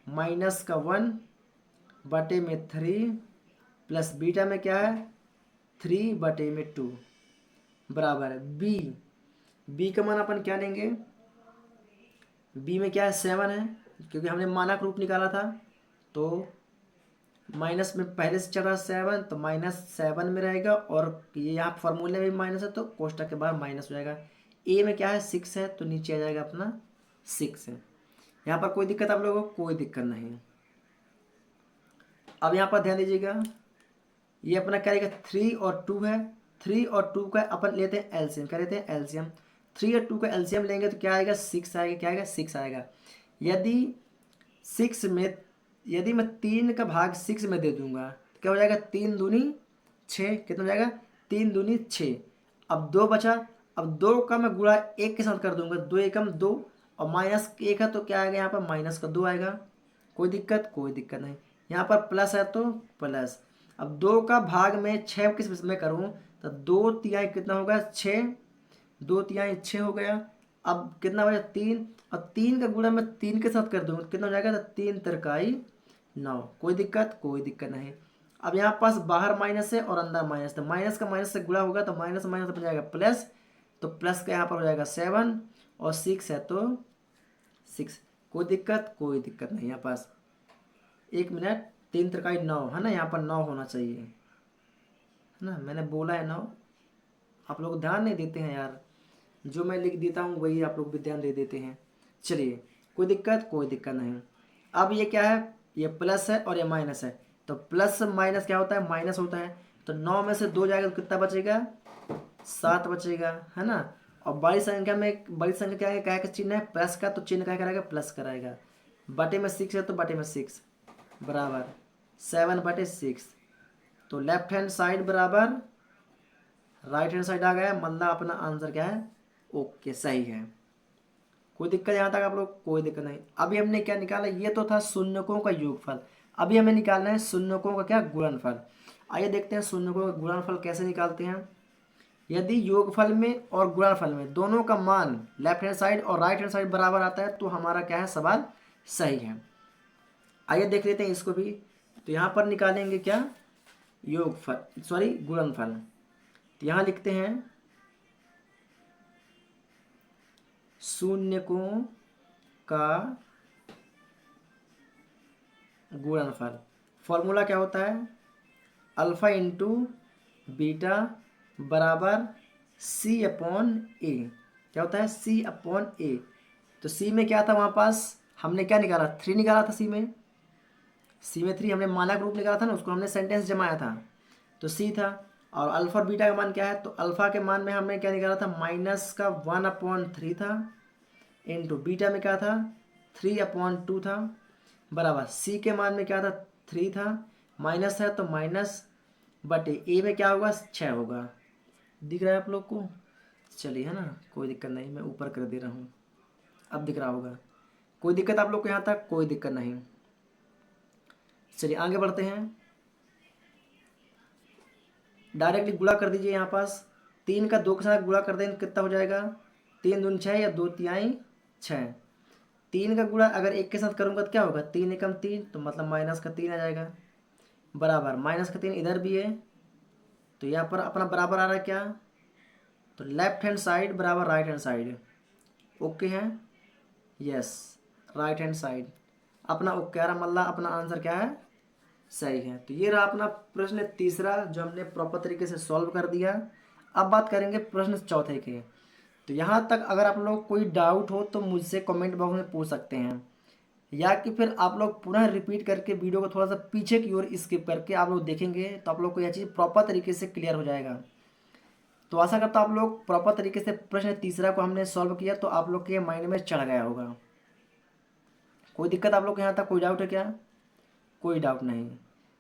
माइनस का 1 बटे में 3 प्लस बीटा में क्या है? 3 बटे में 2 बराबर बी का मान अपन क्या लेंगे? बी में क्या है? 7 है, क्योंकि हमने मानक रूप निकाला था। तो माइनस में पहले से चल रहा 7, तो -7 में रहेगा, और ये यहाँ फॉर्मूले में भी माइनस है तो कोष्टक के बाहर माइनस हो जाएगा। ए में क्या है? 6 है, तो नीचे आ जाएगा अपना 6 है। यहाँ पर कोई दिक्कत आप लोगों को? कोई दिक्कत नहीं है। अब यहाँ पर ध्यान दीजिएगा, ये अपना क्या रहेगा? 3 और 2 है। 3 और 2 का अपन लेते हैं एलसीएम। क्या लेते हैं? एलसीएम। 3 और 2 का एलसीएम लेंगे तो क्या आएगा? 6 आएगा। क्या आएगा? 6 आएगा। यदि मैं 3 का भाग 6 में दे दूंगा तो क्या हो जाएगा? 3 दूनी 6। कितना हो जाएगा? 3 दूनी 6। अब 2 बचा, अब 2 का मैं गुणा 1 के साथ कर दूंगा, 2 एकम 2 और माइनस 1 है तो क्या आएगा यहाँ पर माइनस का 2 आएगा। कोई दिक्कत, कोई दिक्कत नहीं। यहाँ पर प्लस है तो प्लस। अब 2 का भाग में 6 किस में करूँ तो 2 तिहाई कितना होगा 6, 2 तिहाई 6 हो गया। अब कितना बचा 3, और 3 का गुणा मैं 3 के साथ कर दूँगा कितना हो जाएगा तो 3 तिरकाई 9। कोई दिक्कत, कोई दिक्कत नहीं। अब यहाँ पास बाहर माइनस है और अंदर माइनस, तो माइनस का माइनस से गुणा होगा तो माइनस माइनस बन जाएगा प्लस, तो प्लस का यहाँ पर हो जाएगा 7 और 6 है तो 6। कोई दिक्कत, कोई दिक्कत नहीं। यहाँ पास 1 मिनट, 3 तिरकाई 9 है ना, यहाँ पर 9 होना चाहिए है ना, मैंने बोला है 9। आप लोग ध्यान नहीं देते हैं यार, जो मैं लिख देता हूँ वही आप लोग भी ध्यान दे देते हैं। चलिए कोई दिक्कत, कोई दिक्कत नहीं। अब ये क्या है, ये प्लस है और ये माइनस है, तो प्लस माइनस क्या होता है माइनस होता है। तो 9 में से 2 जाएगा तो कितना बचेगा 7 बचेगा, है ना। और बड़ी संख्या में, बड़ी संख्या क्या है, क्या का चिन्ह है प्लस का, तो चिन्ह क्या कराएगा प्लस कराएगा। बटे में 6 है तो बटे में 6 बराबर 7/6। तो लेफ्ट हैंड साइड बराबर राइट हैंड साइड आ गया, मतलब अपना आंसर क्या है ओके सही है। कोई दिक्कत यहाँ तक आप लोग, कोई दिक्कत नहीं। अभी हमने क्या निकाला, ये तो था शून्यकों का योगफल, अभी हमें निकालना है शून्यकों का क्या गुणनफल। आइए देखते हैं शून्यकों का गुणनफल कैसे निकालते हैं। यदि योगफल में और गुणनफल में दोनों का मान लेफ्ट हैंड साइड और राइट हैंड साइड बराबर आता है तो हमारा क्या है सवाल सही है। आइए देख लेते हैं इसको भी। तो यहाँ पर निकालेंगे क्या योगफल, सॉरी गुणनफल। तो यहाँ लिखते हैं शून्यकों का गुणनफल। फॉर्मूला क्या होता है, अल्फा इंटू बीटा बराबर सी अपॉन ए। क्या होता है सी अपॉन ए। तो सी में क्या था वहाँ पास, हमने क्या निकाला 3 निकाला था सी में 3 हमने मानक रूप निकाला था ना, उसको हमने सेंटेंस जमाया था तो सी था। और अल्फा और बीटा का मान क्या है, तो अल्फा के मान में हमने क्या निकाला था माइनस का 1/3 था, इंटू बीटा में क्या था 3/2 था, बराबर सी के मान में क्या था 3 था, माइनस है तो माइनस, बटे ए में क्या होगा 6 होगा। दिख रहा है आप लोग को, चलिए है ना, कोई दिक्कत नहीं, मैं ऊपर कर दे रहा हूँ, अब दिख रहा होगा। कोई दिक्कत आप लोग को यहाँ तक, कोई दिक्कत नहीं। चलिए आगे बढ़ते हैं। डायरेक्टली गुणा कर दीजिए, यहाँ पास 3 का 2 के साथ गुणा कर देंगे कितना हो जाएगा 3 दूनी 6 या 2 तिहाई 6। 3 का गुणा अगर 1 के साथ करूँगा तो क्या होगा 3 एकम 3, तो मतलब माइनस का 3 आ जाएगा, बराबर माइनस का 3 इधर भी है, तो यहाँ पर अपना बराबर आ रहा है क्या, तो लेफ्ट हैंड साइड बराबर राइट हैंड साइड ओके है, यस राइट हैंड साइड अपना ओके आ रहा, मतलब अपना आंसर क्या है सही है। तो ये रहा अपना प्रश्न तीसरा जो हमने प्रॉपर तरीके से सॉल्व कर दिया। अब बात करेंगे प्रश्न चौथे के। तो यहाँ तक अगर आप लोग कोई डाउट हो तो मुझसे कमेंट बॉक्स में पूछ सकते हैं, या कि फिर आप लोग पुनः रिपीट करके वीडियो को थोड़ा सा पीछे की ओर स्किप करके आप लोग देखेंगे तो आप लोग को यह चीज़ प्रॉपर तरीके से क्लियर हो जाएगा। तो आशा करता हूँ आप लोग प्रॉपर तरीके से प्रश्न तीसरा को हमने सॉल्व किया तो आप लोग के माइंड में चढ़ गया होगा। कोई दिक्कत आप लोग को यहाँ तक, कोई डाउट है क्या, कोई डाउट नहीं।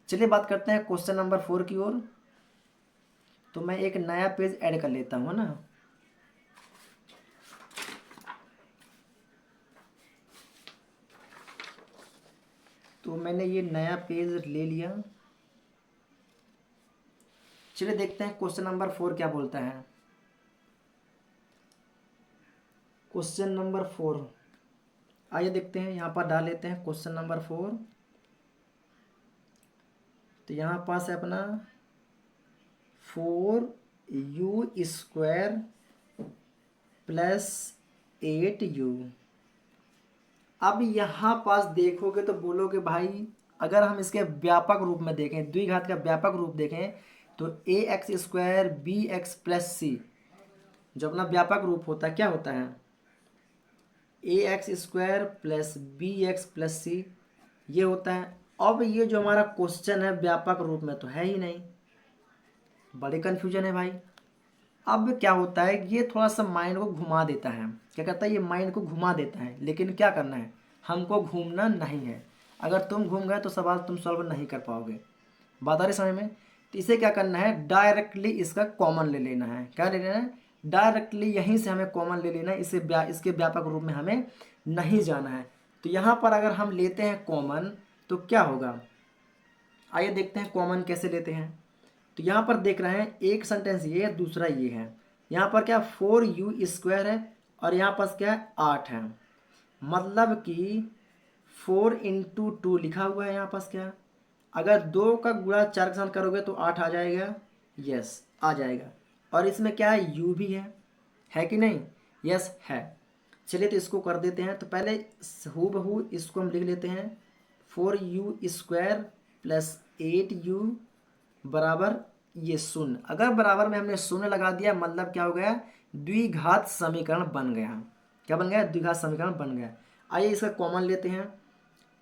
चलिए बात करते हैं क्वेश्चन नंबर 4 की ओर। तो मैं एक नया पेज ऐड कर लेता हूँ ना, तो मैंने ये नया पेज ले लिया। चलिए देखते हैं क्वेश्चन नंबर 4 क्या बोलता है। क्वेश्चन नंबर 4 आइए देखते हैं, यहाँ पर डाल लेते हैं क्वेश्चन नंबर 4। तो यहाँ पास है अपना 4u² प्लस 8u। अब यहाँ पास देखोगे तो बोलोगे भाई अगर हम इसके व्यापक रूप में देखें, द्विघात का व्यापक रूप देखें तो ax² bx प्लस c जो अपना व्यापक रूप होता है क्या होता है ax² plus bx plus c ये होता है। अब ये जो हमारा क्वेश्चन है व्यापक रूप में तो है ही नहीं, बड़ी कन्फ्यूजन है भाई। अब क्या होता है ये थोड़ा सा माइंड को घुमा देता है, क्या करता है ये माइंड को घुमा देता है, लेकिन क्या करना है हमको घूमना नहीं है। अगर तुम घूम गए तो सवाल तुम सॉल्व नहीं कर पाओगे। बात आ रही समझ में। तो इसे क्या करना है, डायरेक्टली इसका कॉमन ले लेना है। क्या ले लेना है, डायरेक्टली यहीं से हमें कॉमन ले लेना है, इसके व्यापक रूप में हमें नहीं जाना है। तो यहाँ पर अगर हम लेते हैं कॉमन तो क्या होगा, आइए देखते हैं कॉमन कैसे लेते हैं। तो यहाँ पर देख रहे हैं एक सेंटेंस ये है, दूसरा ये है। यहाँ पर क्या 4u² है और यहाँ पर क्या है 8 है, मतलब कि 4 × 2 लिखा हुआ है। यहाँ पास क्या, अगर 2 का गुणा 4 के साथ करोगे तो 8 आ जाएगा, यस आ जाएगा। और इसमें क्या है, u भी है कि नहीं, यस है। चलिए तो इसको कर देते हैं। तो पहले हूबहू इसको हम लिख लेते हैं 4u² + 8u बराबर ये शून्य। अगर बराबर में हमने शून्य लगा दिया मतलब क्या हो गया, द्विघात समीकरण बन गया। क्या बन गया, द्विघात समीकरण बन गया। आइए इसका कॉमन लेते हैं।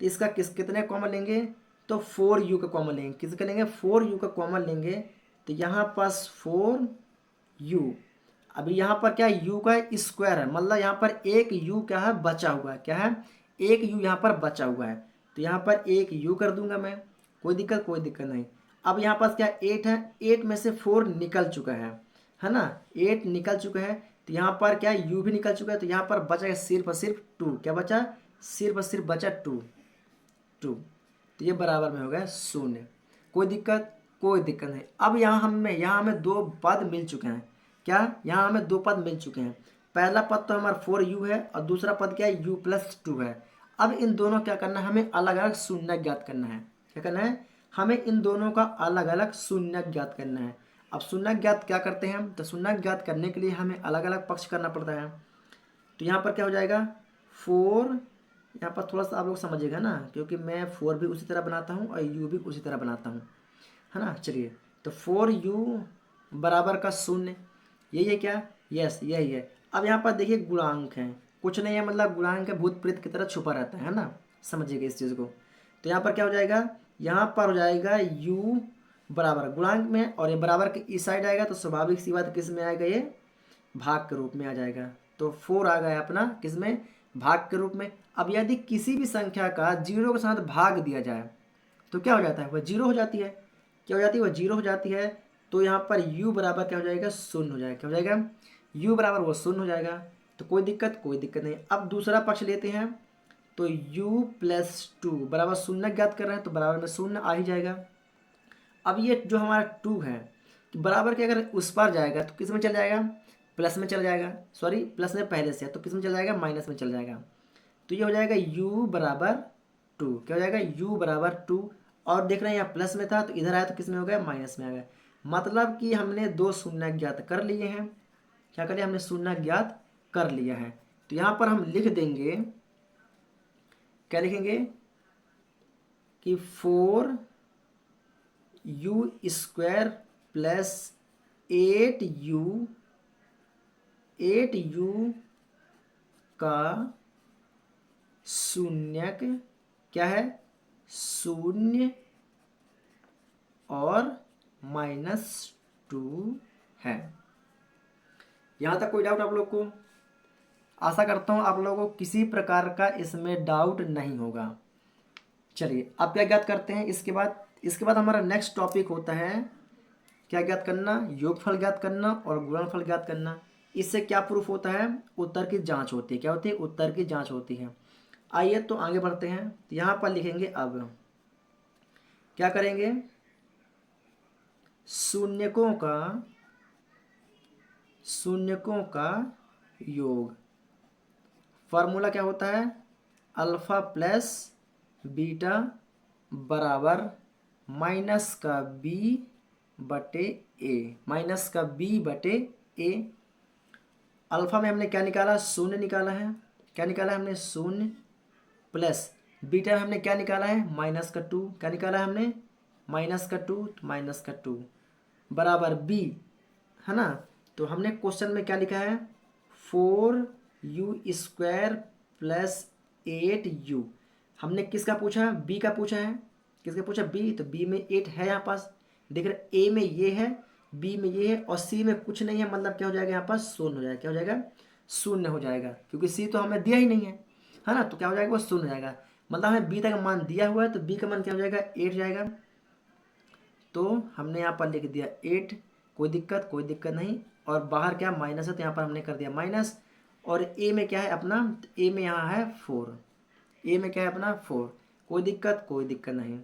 तो इसका कितने कॉमन लेंगे, तो 4u का कॉमन लेंगे। किसका लेंगे, 4u का कॉमन लेंगे। तो यहाँ पास 4u, अभी यहाँ पर क्या u का स्क्वायर है, मतलब यहाँ पर एक u क्या है बचा हुआ है, क्या है एक u यहाँ पर बचा हुआ है। तो यहाँ पर एक u कर दूंगा मैं, कोई दिक्कत नहीं। अब यहाँ पास क्या 8 है, 8 में से 4 निकल चुका है ना, 8 निकल चुका है। तो यहाँ पर क्या u भी निकल चुका है। तो यहाँ पर बचा सिर्फ और सिर्फ 2, क्या बचा, सिर्फ और सिर्फ बचा 2। तो ये बराबर में हो गया 0। कोई दिक्कत नहीं। अब यहाँ हमें 2 पद मिल चुके हैं। क्या, यहाँ हमें 2 पद मिल चुके हैं। पहला पद तो हमारा 4u है और दूसरा पद क्या है, u + 2 है। अब इन दोनों क्या करना है, हमें अलग अलग शून्य ज्ञात करना है। क्या करना है, हमें इन दोनों का अलग अलग शून्य ज्ञात करना है। अब शून्य ज्ञात क्या करते हैं हम, तो शून्य ज्ञात करने के लिए हमें अलग अलग पक्ष करना पड़ता है। तो यहाँ पर क्या हो जाएगा 4, यहाँ पर थोड़ा सा आप लोग समझिएगा ना, क्योंकि मैं 4 भी उसी तरह बनाता हूँ और u भी उसी तरह बनाता हूँ, है ना। चलिए तो 4u बराबर का 0, यही है क्या, यस यही है। अब यहाँ पर देखिए गुणांक है, कुछ नहीं है, मतलब गुणांक भूत प्रेत की तरह छुपा रहता है ना, समझिएगा इस चीज़ को। तो यहाँ पर क्या हो जाएगा, यहाँ पर हो जाएगा u बराबर गुणांक में, और ये बराबर के इस साइड आएगा तो स्वाभाविक सी बात किस में आएगा, ये भाग के रूप में आ जाएगा। तो 4 आ गया अपना किस में, भाग के रूप में। अब यदि किसी भी संख्या का 0 के साथ भाग दिया जाए तो क्या हो जाता है, वह 0 हो जाती है। क्या हो जाती है, वह 0 हो जाती है। तो यहाँ पर u बराबर क्या हो जाएगा, 0 हो जाएगा। क्या हो जाएगा, u बराबर वो 0 हो जाएगा। तो कोई दिक्कत नहीं। अब दूसरा पक्ष लेते हैं। तो u + 2 बराबर 0 ज्ञात कर रहे हैं, तो बराबर में 0 आ ही जाएगा। अब ये जो हमारा 2 है बराबर के अगर उस पर जाएगा तो किस में चल जाएगा, प्लस में चल जाएगा, सॉरी प्लस में पहले से है तो किस में चल जाएगा, माइनस में चल जाएगा। तो ये हो जाएगा u बराबर 2। क्या हो जाएगा, u बराबर 2। और देख रहे हैं यहाँ प्लस में था तो इधर आया तो किस में हो गया, माइनस में आ गया। मतलब कि हमने 2 शून्य ज्ञात कर लिए हैं। क्या करें, हमने शून्य ज्ञात कर लिया है। तो यहाँ पर हम लिख देंगे, क्या लिखेंगे कि 4u² + 8u का शून्यक क्या है, 0 और -2 है। यहाँ तक कोई डाउट आप लोग को, आशा करता हूँ आप लोगों को किसी प्रकार का इसमें डाउट नहीं होगा। चलिए अब क्या ज्ञात करते हैं, इसके बाद हमारा नेक्स्ट टॉपिक होता है क्या ज्ञात करना, योगफल ज्ञात करना और गुणनफल ज्ञात करना। इससे क्या प्रूफ होता है, उत्तर की जांच होती है। क्या होती है, उत्तर की जांच होती है। आइए तो आगे बढ़ते हैं। यहाँ पर लिखेंगे, अब क्या करेंगे, शून्यकों का योग। फार्मूला क्या होता है, अल्फा प्लस बीटा बराबर -b/a, -b/a। अल्फा में हमने क्या निकाला, 0 निकाला है। क्या निकाला है हमने, 0, प्लस बीटा में हमने क्या निकाला है, -2। क्या निकाला है हमने, -2, -2 बराबर b, है ना। तो हमने क्वेश्चन में क्या लिखा है, 4u² + 8u। हमने किसका पूछा, b का पूछा है। किसका पूछा, b। तो b में 8 है यहाँ पास, देख रहे a में ये है, b में ये है और c में कुछ नहीं है, मतलब क्या हो जाएगा, यहाँ पास 0 हो जाएगा। क्या हो जाएगा, 0 हो जाएगा, क्योंकि c तो हमें दिया ही नहीं है ना। तो क्या हो जाएगा, वो 0 हो जाएगा। मतलब हमें b तक मान दिया हुआ है, तो b का मान क्या हो जाएगा, 8 जाएगा। तो हमने यहाँ पर लिख दिया 8, कोई दिक्कत नहीं। और बाहर क्या माइनस है तो यहाँ पर हमने कर दिया माइनस। और ए में क्या है अपना, ए में यहाँ है 4, ए में क्या है अपना 4, कोई दिक्कत नहीं।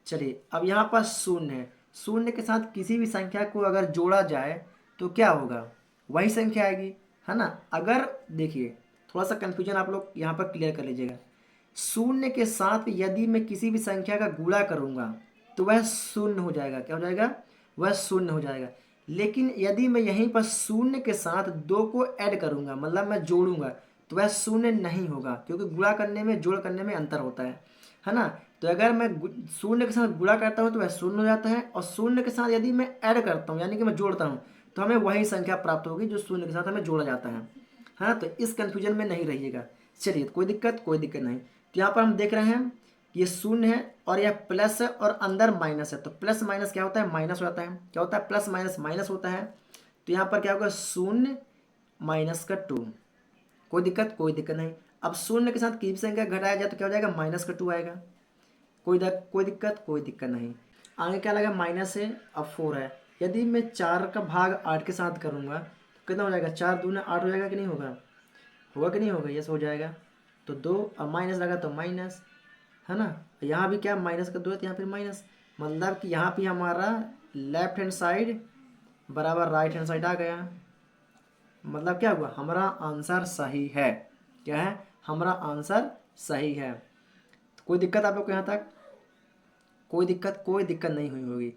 चलिए अब यहाँ पर शून्य है, शून्य के साथ किसी भी संख्या को अगर जोड़ा जाए तो क्या होगा, वही संख्या आएगी, है ना। अगर देखिए थोड़ा सा कन्फ्यूजन आप लोग यहाँ पर क्लियर कर लीजिएगा। शून्य के साथ यदि मैं किसी भी संख्या का गुणा करूँगा तो वह शून्य हो जाएगा, क्या हो जाएगा, वह शून्य हो जाएगा। लेकिन यदि मैं यहीं पर शून्य के साथ 2 को ऐड करूँगा, मतलब मैं जोड़ूंगा, तो वह शून्य नहीं होगा, क्योंकि गुणा करने में जोड़ करने में अंतर होता है ना। तो अगर मैं शून्य के साथ गुणा करता हूँ तो वह शून्य हो जाता है, और शून्य के साथ यदि मैं ऐड करता हूँ यानी कि मैं जोड़ता हूँ तो हमें वही संख्या प्राप्त होगी जो शून्य के साथ हमें जोड़ा जाता है ना। तो इस कन्फ्यूजन में नहीं रहिएगा। चलिए कोई दिक्कत नहीं। तो यहाँ पर हम देख रहे हैं ये शून्य है और यह प्लस है और अंदर माइनस है, तो प्लस माइनस क्या होता है, माइनस हो जाता है। क्या होता है, प्लस माइनस माइनस होता है। तो यहाँ पर क्या होगा, शून्य माइनस का 2, कोई दिक्कत नहीं। अब शून्य के साथ किसी संख्या घटाया जाए तो क्या हो जाएगा, माइनस का 2 आएगा, कोई दिक्कत नहीं। आगे क्या लगा, माइनस है, अब 4 है। यदि मैं 4 का भाग 8 के साथ करूँगा तो कितना हो जाएगा, 4 दूना 8 हो जाएगा कि नहीं होगा, होगा कि नहीं होगा, यस हो जाएगा। तो 2, अब माइनस लगा तो माइनस, है ना। यहाँ भी क्या माइनस का 2 है तो यहाँ फिर माइनस, मतलब कि यहाँ भी हमारा लेफ्ट हैंड साइड बराबर राइट हैंड साइड आ गया। मतलब क्या हुआ, हमारा आंसर सही है। क्या है, हमारा आंसर सही है। तो कोई दिक्कत आप लोग को यहाँ तक, कोई दिक्कत नहीं हुई होगी।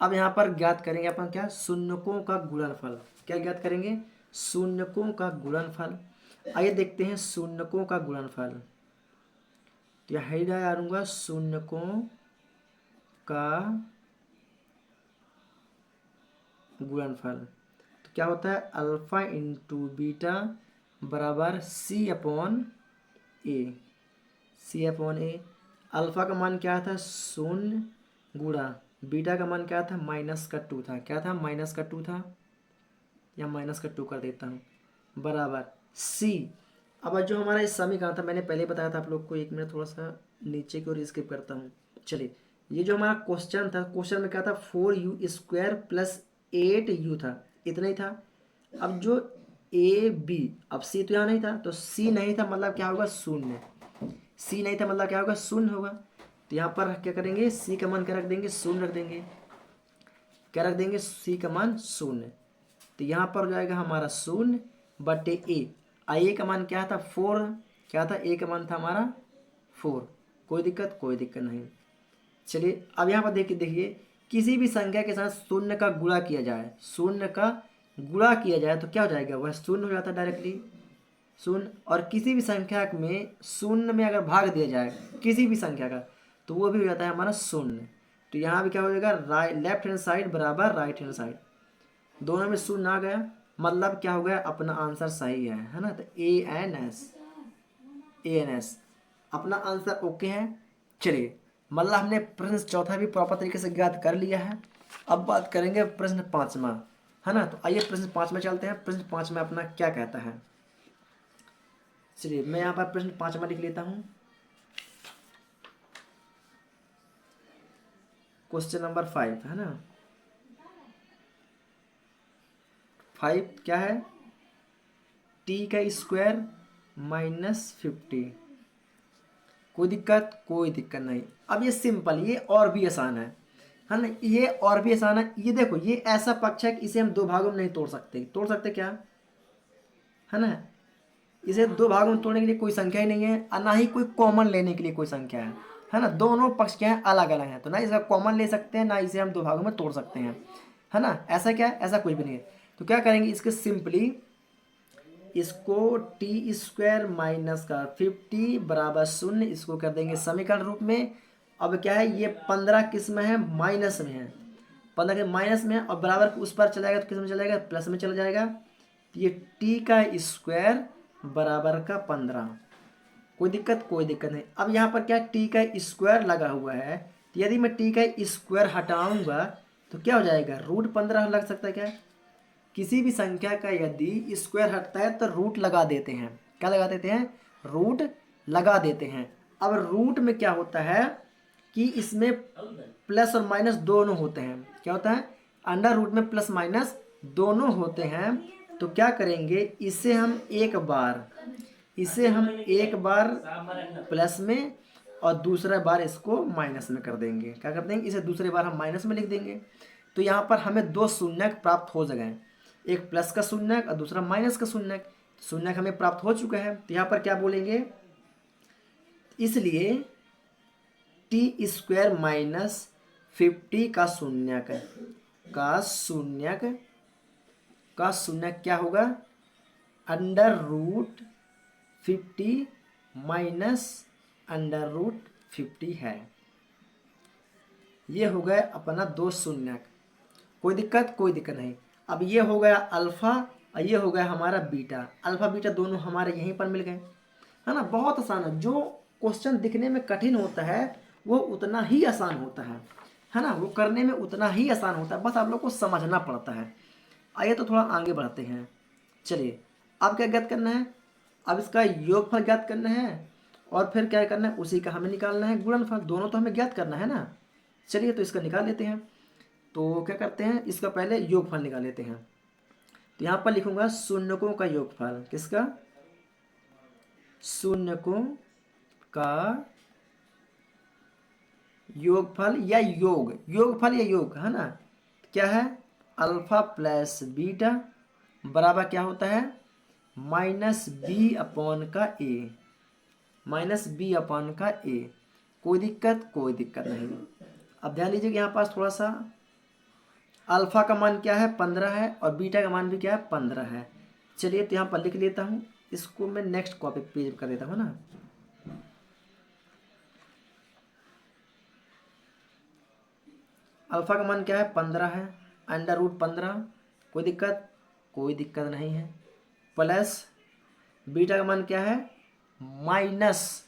अब यहाँ पर ज्ञात करेंगे अपन क्या, शून्यकों का गुणनफल। क्या ज्ञात करेंगे, शून्यकों का गुणनफल। आइए देखते हैं शून्यकों का गुणनफल। तो यह डालूंगा शून्यकों का गुणनफल। तो क्या होता है, अल्फा इंटू बीटा बराबर सी अपॉन ए। अल्फा का मान क्या था, 0 गुणा बीटा का मान क्या था, -2 था। क्या था, -2 था, या -2 कर देता हूँ, बराबर सी। अब जो हमारा इस समीकरण था मैंने पहले बताया था आप लोग को, 1 मिनट थोड़ा सा नीचे की ओर स्किप करता हूँ। चलिए ये जो हमारा क्वेश्चन था, क्वेश्चन में क्या था, 4u² + 8u था, इतना ही था। अब जो ए बी, अब सी तो यहाँ नहीं था, तो सी नहीं था मतलब क्या होगा, शून्य। सी नहीं था मतलब क्या होगा, शून्य होगा। तो यहाँ पर क्या करेंगे, सी का मान क्या रख देंगे, शून्य रख देंगे। क्या रख देंगे, सी का मान 0। तो यहाँ पर हो जाएगा हमारा 0 बटे ए। ए का मान क्या था, 4। क्या था, ए का मान था हमारा 4। कोई दिक्कत नहीं। चलिए अब यहाँ पर देखिए किसी भी संख्या के साथ शून्य का गुणा किया जाए, शून्य का गुणा किया जाए तो क्या हो जाएगा, वह शून्य हो जाता है डायरेक्टली, शून्य। और किसी भी संख्या में शून्य में अगर भाग दिया जाए किसी भी संख्या का तो वो भी हो जाता है हमारा शून्य। तो यहाँ भी क्या हो जाएगा, लेफ्ट हैंड साइड बराबर राइट हैंड साइड, दोनों में शून्य आ गया, मतलब क्या हो गया, अपना आंसर सही है ना। तो ANS अपना आंसर ओके है। चलिए मतलब हमने प्रश्न चौथा भी प्रॉपर तरीके से ज्ञात कर लिया है। अब बात करेंगे प्रश्न 5वां, है ना। तो आइए प्रश्न 5 में चलते हैं। प्रश्न 5 में अपना क्या कहता है, चलिए मैं यहाँ पर प्रश्न 5वां लिख लेता हूँ। क्वेश्चन नंबर 5 है ना, 5 क्या है, t का स्क्वायर -50। कोई दिक्कत नहीं। अब ये सिंपल, ये और भी आसान है ना, ये और भी आसान है। ये देखो ये ऐसा पक्ष है कि इसे हम 2 भागों में नहीं तोड़ सकते क्या, है ना। इसे 2 भागों में तोड़ने के लिए कोई संख्या ही नहीं है, और ना ही कोई कॉमन लेने के लिए कोई संख्या है ना। दोनों पक्ष क्या है, अलग अलग हैं, तो ना इसे कॉमन ले सकते हैं ना इसे हम 2 भागों में तोड़ सकते हैं, है ना। ऐसा क्या है, ऐसा कुछ भी नहीं है। तो क्या करेंगे, इसके सिंपली इसको t² -50 बराबर 0 इसको कर देंगे समीकरण रूप में। अब क्या है, ये 15 किस में है, माइनस में है, 15 के माइनस में है, और बराबर उस पर चला जाएगा तो किस में चला जाएगा, प्लस में चला जाएगा। तो ये t का स्क्वायर बराबर का 15, कोई दिक्कत नहीं। अब यहाँ पर क्या t का स्क्वायर लगा हुआ है, तो यदि मैं t का स्क्वायर हटाऊंगा तो क्या हो जाएगा, √15 लग सकता है क्या। किसी भी संख्या का यदि स्क्वायर हटता है तो रूट लगा देते हैं। क्या लगा देते हैं, रूट लगा देते हैं। अब रूट में क्या होता है, कि इसमें प्लस और माइनस दोनों होते हैं। क्या होता है? अंडर रूट में प्लस माइनस दोनों होते हैं। तो क्या करेंगे, इसे हम एक बार प्लस में और दूसरा बार इसको माइनस में कर देंगे। क्या कर देंगे, इसे दूसरे बार हम माइनस में लिख देंगे। तो यहाँ पर हमें दो शून्यक प्राप्त हो गए, एक प्लस का शून्यक और दूसरा माइनस का शून्यक। शून्यक हमें प्राप्त हो चुका है। तो यहाँ पर क्या बोलेंगे, इसलिए टी स्क्वायर माइनस 50 का शून्यक क्या होगा, under root 50 minus under root 50 है। ये हो गया अपना दो शून्यक। कोई दिक्कत नहीं। अब ये हो गया अल्फा और ये हो गया हमारा बीटा। अल्फा बीटा दोनों हमारे यहीं पर मिल गए, है ना। बहुत आसान है। जो क्वेश्चन दिखने में कठिन होता है वो उतना ही आसान होता है ना। वो करने में उतना ही आसान होता है, बस आप लोग को समझना पड़ता है। आइए तो थोड़ा आगे बढ़ते हैं। चलिए, अब क्या ज्ञात करना है, अब इसका योगफल ज्ञात करना है और फिर क्या करना है, उसी का हमें निकालना है गुणनफल। दोनों तो हमें ज्ञात करना है ना। चलिए तो इसका निकाल लेते हैं। तो क्या करते हैं, इसका पहले योगफल निकाल लेते हैं। तो यहाँ पर लिखूंगा शून्यकों का योगफल। किसका? शून्यकों का योगफल या योगफल या योग, है ना। क्या है, अल्फा प्लस बीटा बराबर क्या होता है, माइनस बी अपॉन का ए। कोई दिक्कत नहीं। अब ध्यान दीजिए कि यहाँ पास थोड़ा सा अल्फा का मान क्या है, 15 है और बीटा का मान भी क्या है, 15 है। चलिए तो यहाँ पर लिख लेता हूँ, इसको मैं नेक्स्ट कॉपी पेज कर देता हूँ ना। अल्फा का मान क्या है, 15 है, अंडर रूट 15। कोई दिक्कत नहीं है। प्लस बीटा का मान क्या है, माइनस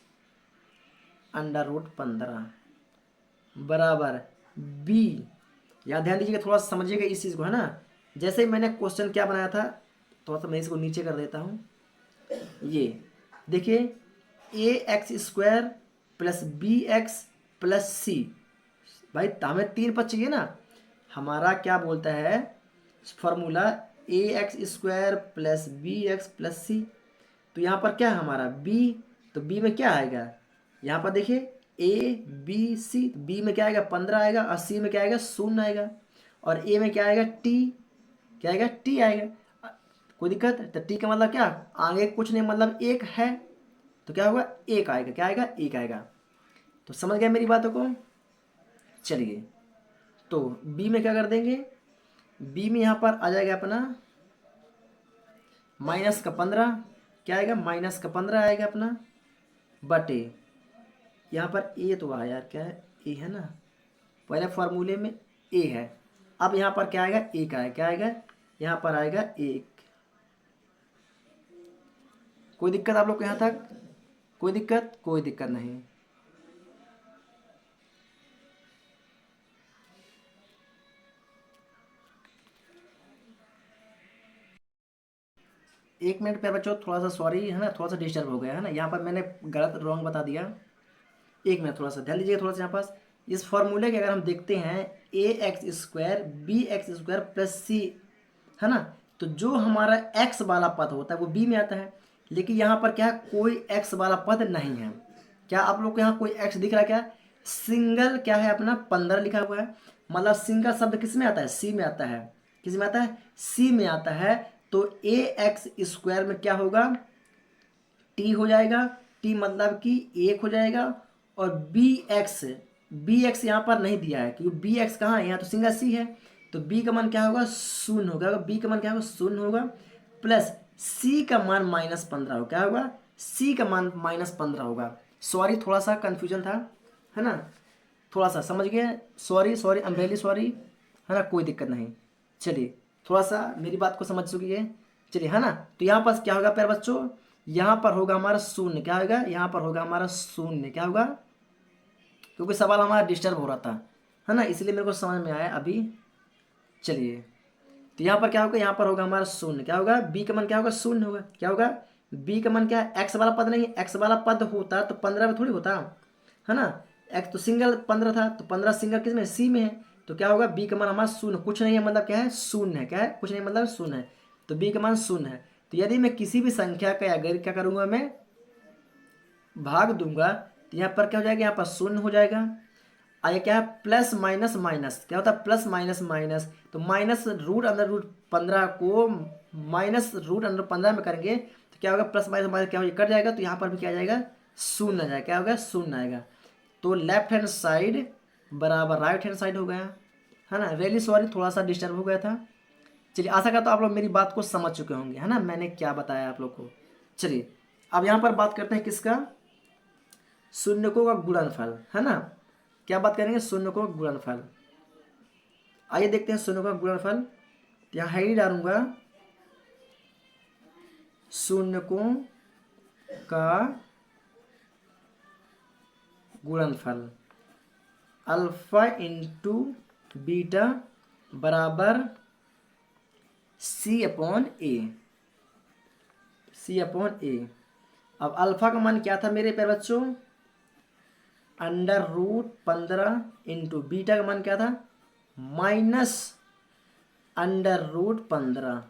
अंडर रूट 15 बराबर बी। यहाँ ध्यान दीजिएगा, थोड़ा सा समझिएगा इस चीज़ को, है ना। जैसे ही मैंने क्वेश्चन क्या बनाया था, थोड़ा सा मैं इसको नीचे कर देता हूँ। ये देखिए, A X square plus B X plus C. भाई हमें 3 पद चाहिए ना। हमारा क्या बोलता है formula, A X square plus B X plus C. तो यहाँ पर क्या है हमारा बी, तो बी में क्या आएगा, यहाँ पर देखिए ए बी सी। बी में क्या आएगा, 15 आएगा और सी में क्या आएगा, 0 आएगा। और ए में क्या आएगा, टी, क्या आएगा, टी आएगा। कोई दिक्कत, तो टी का मतलब क्या, आगे कुछ नहीं, मतलब एक है। तो क्या होगा, एक आएगा। क्या आएगा, एक आएगा। तो समझ गए मेरी बातों को। चलिए तो बी में क्या कर देंगे, बी में यहाँ पर आ जाएगा अपना माइनस का 15। क्या आएगा, माइनस का 15 आएगा अपना, बटे यहाँ पर ए तो आया यार, क्या है, ए है ना। पहले फॉर्मूले में ए है। अब यहाँ पर क्या आएगा, एक आएगा। क्या आएगा, यहाँ पर आएगा एक। कोई दिक्कत आप लोग को यहाँ तक, कोई दिक्कत नहीं। एक मिनट पे बच्चों, थोड़ा सा सॉरी, है ना, थोड़ा सा डिस्टर्ब हो गया, है ना। यहाँ पर मैंने गलत रॉन्ग बता दिया। एक मिनट, थोड़ा सा ध्यान दीजिए। थोड़ा सा यहाँ पास इस फॉर्मूले के अगर हम देखते हैं, A X square B X square plus C, है ना। तो जो हमारा एक्स वाला पद होता है वो बी में आता है, लेकिन यहाँ पर क्या है, कोई एक्स वाला पद नहीं है। क्या आप लोग को यहाँ कोई एक्स दिख रहा है, क्या सिंगल क्या है अपना 15 लिखा हुआ है। मतलब सिंगल शब्द किस में आता है, सी में आता है। किस में आता है, सी में आता है। तो ए एक्स स्क्वायर में क्या होगा, टी हो जाएगा। टी मतलब कि 1 हो जाएगा। और बी एक्स यहाँ पर नहीं दिया है, क्योंकि बी एक्स कहाँ है, यहाँ तो सिंगल सी है। तो बी का मान क्या होगा, 0 होगा। बी का मान क्या होगा, 0 होगा। प्लस सी का मान -15 होगा। क्या होगा, सी का मान -15 होगा। सॉरी, थोड़ा सा कन्फ्यूजन था, है ना। थोड़ा सा समझ गए, sorry I am really sorry, है ना। कोई दिक्कत नहीं। चलिए, थोड़ा सा मेरी बात को समझ चुकी है। चलिए, है ना। तो यहाँ पर क्या होगा प्यारे बच्चों, यहाँ पर होगा हमारा 0। क्या होगा, यहाँ पर होगा हमारा 0। क्या होगा, क्योंकि सवाल हमारा डिस्टर्ब हो रहा था, है ना, इसलिए मेरे को समझ में आया अभी। चलिए, तो यहाँ पर क्या होगा, यहाँ पर होगा हमारा 0। क्या होगा, बी का मान क्या होगा, 0 होगा। क्या होगा, बी का मान क्या है, एक्स वाला पद नहीं, एक्स वाला पद होता तो 15 में थोड़ी होता, है ना। एक्स तो सिंगल 15 था, तो 15 सिंगल किस में, सी में है, तो क्या होगा बी का मान हमारा शून्य, कुछ नहीं है मतलब क्या है, शून्य है, क्या है, कुछ नहीं मतलब शून्य है, तो बी का मान शून्य है। तो यदि मैं किसी भी संख्या का अगर क्या करूँगा, मैं भाग दूंगा, तो यहाँ पर क्या हो जाएगा, यहाँ पर शून्य हो जाएगा। आगे क्या है, प्लस माइनस माइनस, क्या होता है प्लस माइनस माइनस, तो माइनस रूट अंडर रूट 15 को माइनस रूट अंडर 15 में करेंगे तो क्या होगा, प्लस माइनस माइनस क्या होगा, कट जाएगा, तो यहाँ पर भी क्या आ जाएगा, शून्य आ जाएगा, क्या होगा, शून्य आएगा। तो लेफ्ट हैंड साइड बराबर राइट हैंड साइड हो गया, है ना। रियली सॉरी, थोड़ा सा डिस्टर्ब हो गया था। चलिए, आशा करता हूँ आप लोग मेरी बात को समझ चुके होंगे, है ना, मैंने क्या बताया आप लोग को। चलिए अब यहाँ पर बात करते हैं किसका, शून्यकों का गुणनफल, है ना। क्या बात करेंगे, शून्यकों का गुणनफल। आइए देखते हैं शून्यकों का गुणनफल। यहाँ है ही डालूंगा शून्यकों का गुणनफल, अल्फा इंटू बीटा बराबर सी अपॉन ए, सी अपॉन ए। अब अल्फा का मान क्या था मेरे प्यारे बच्चों, अंडर रूट 15 इंटू बीटा का मान क्या था, माइनस अंडर रूट 15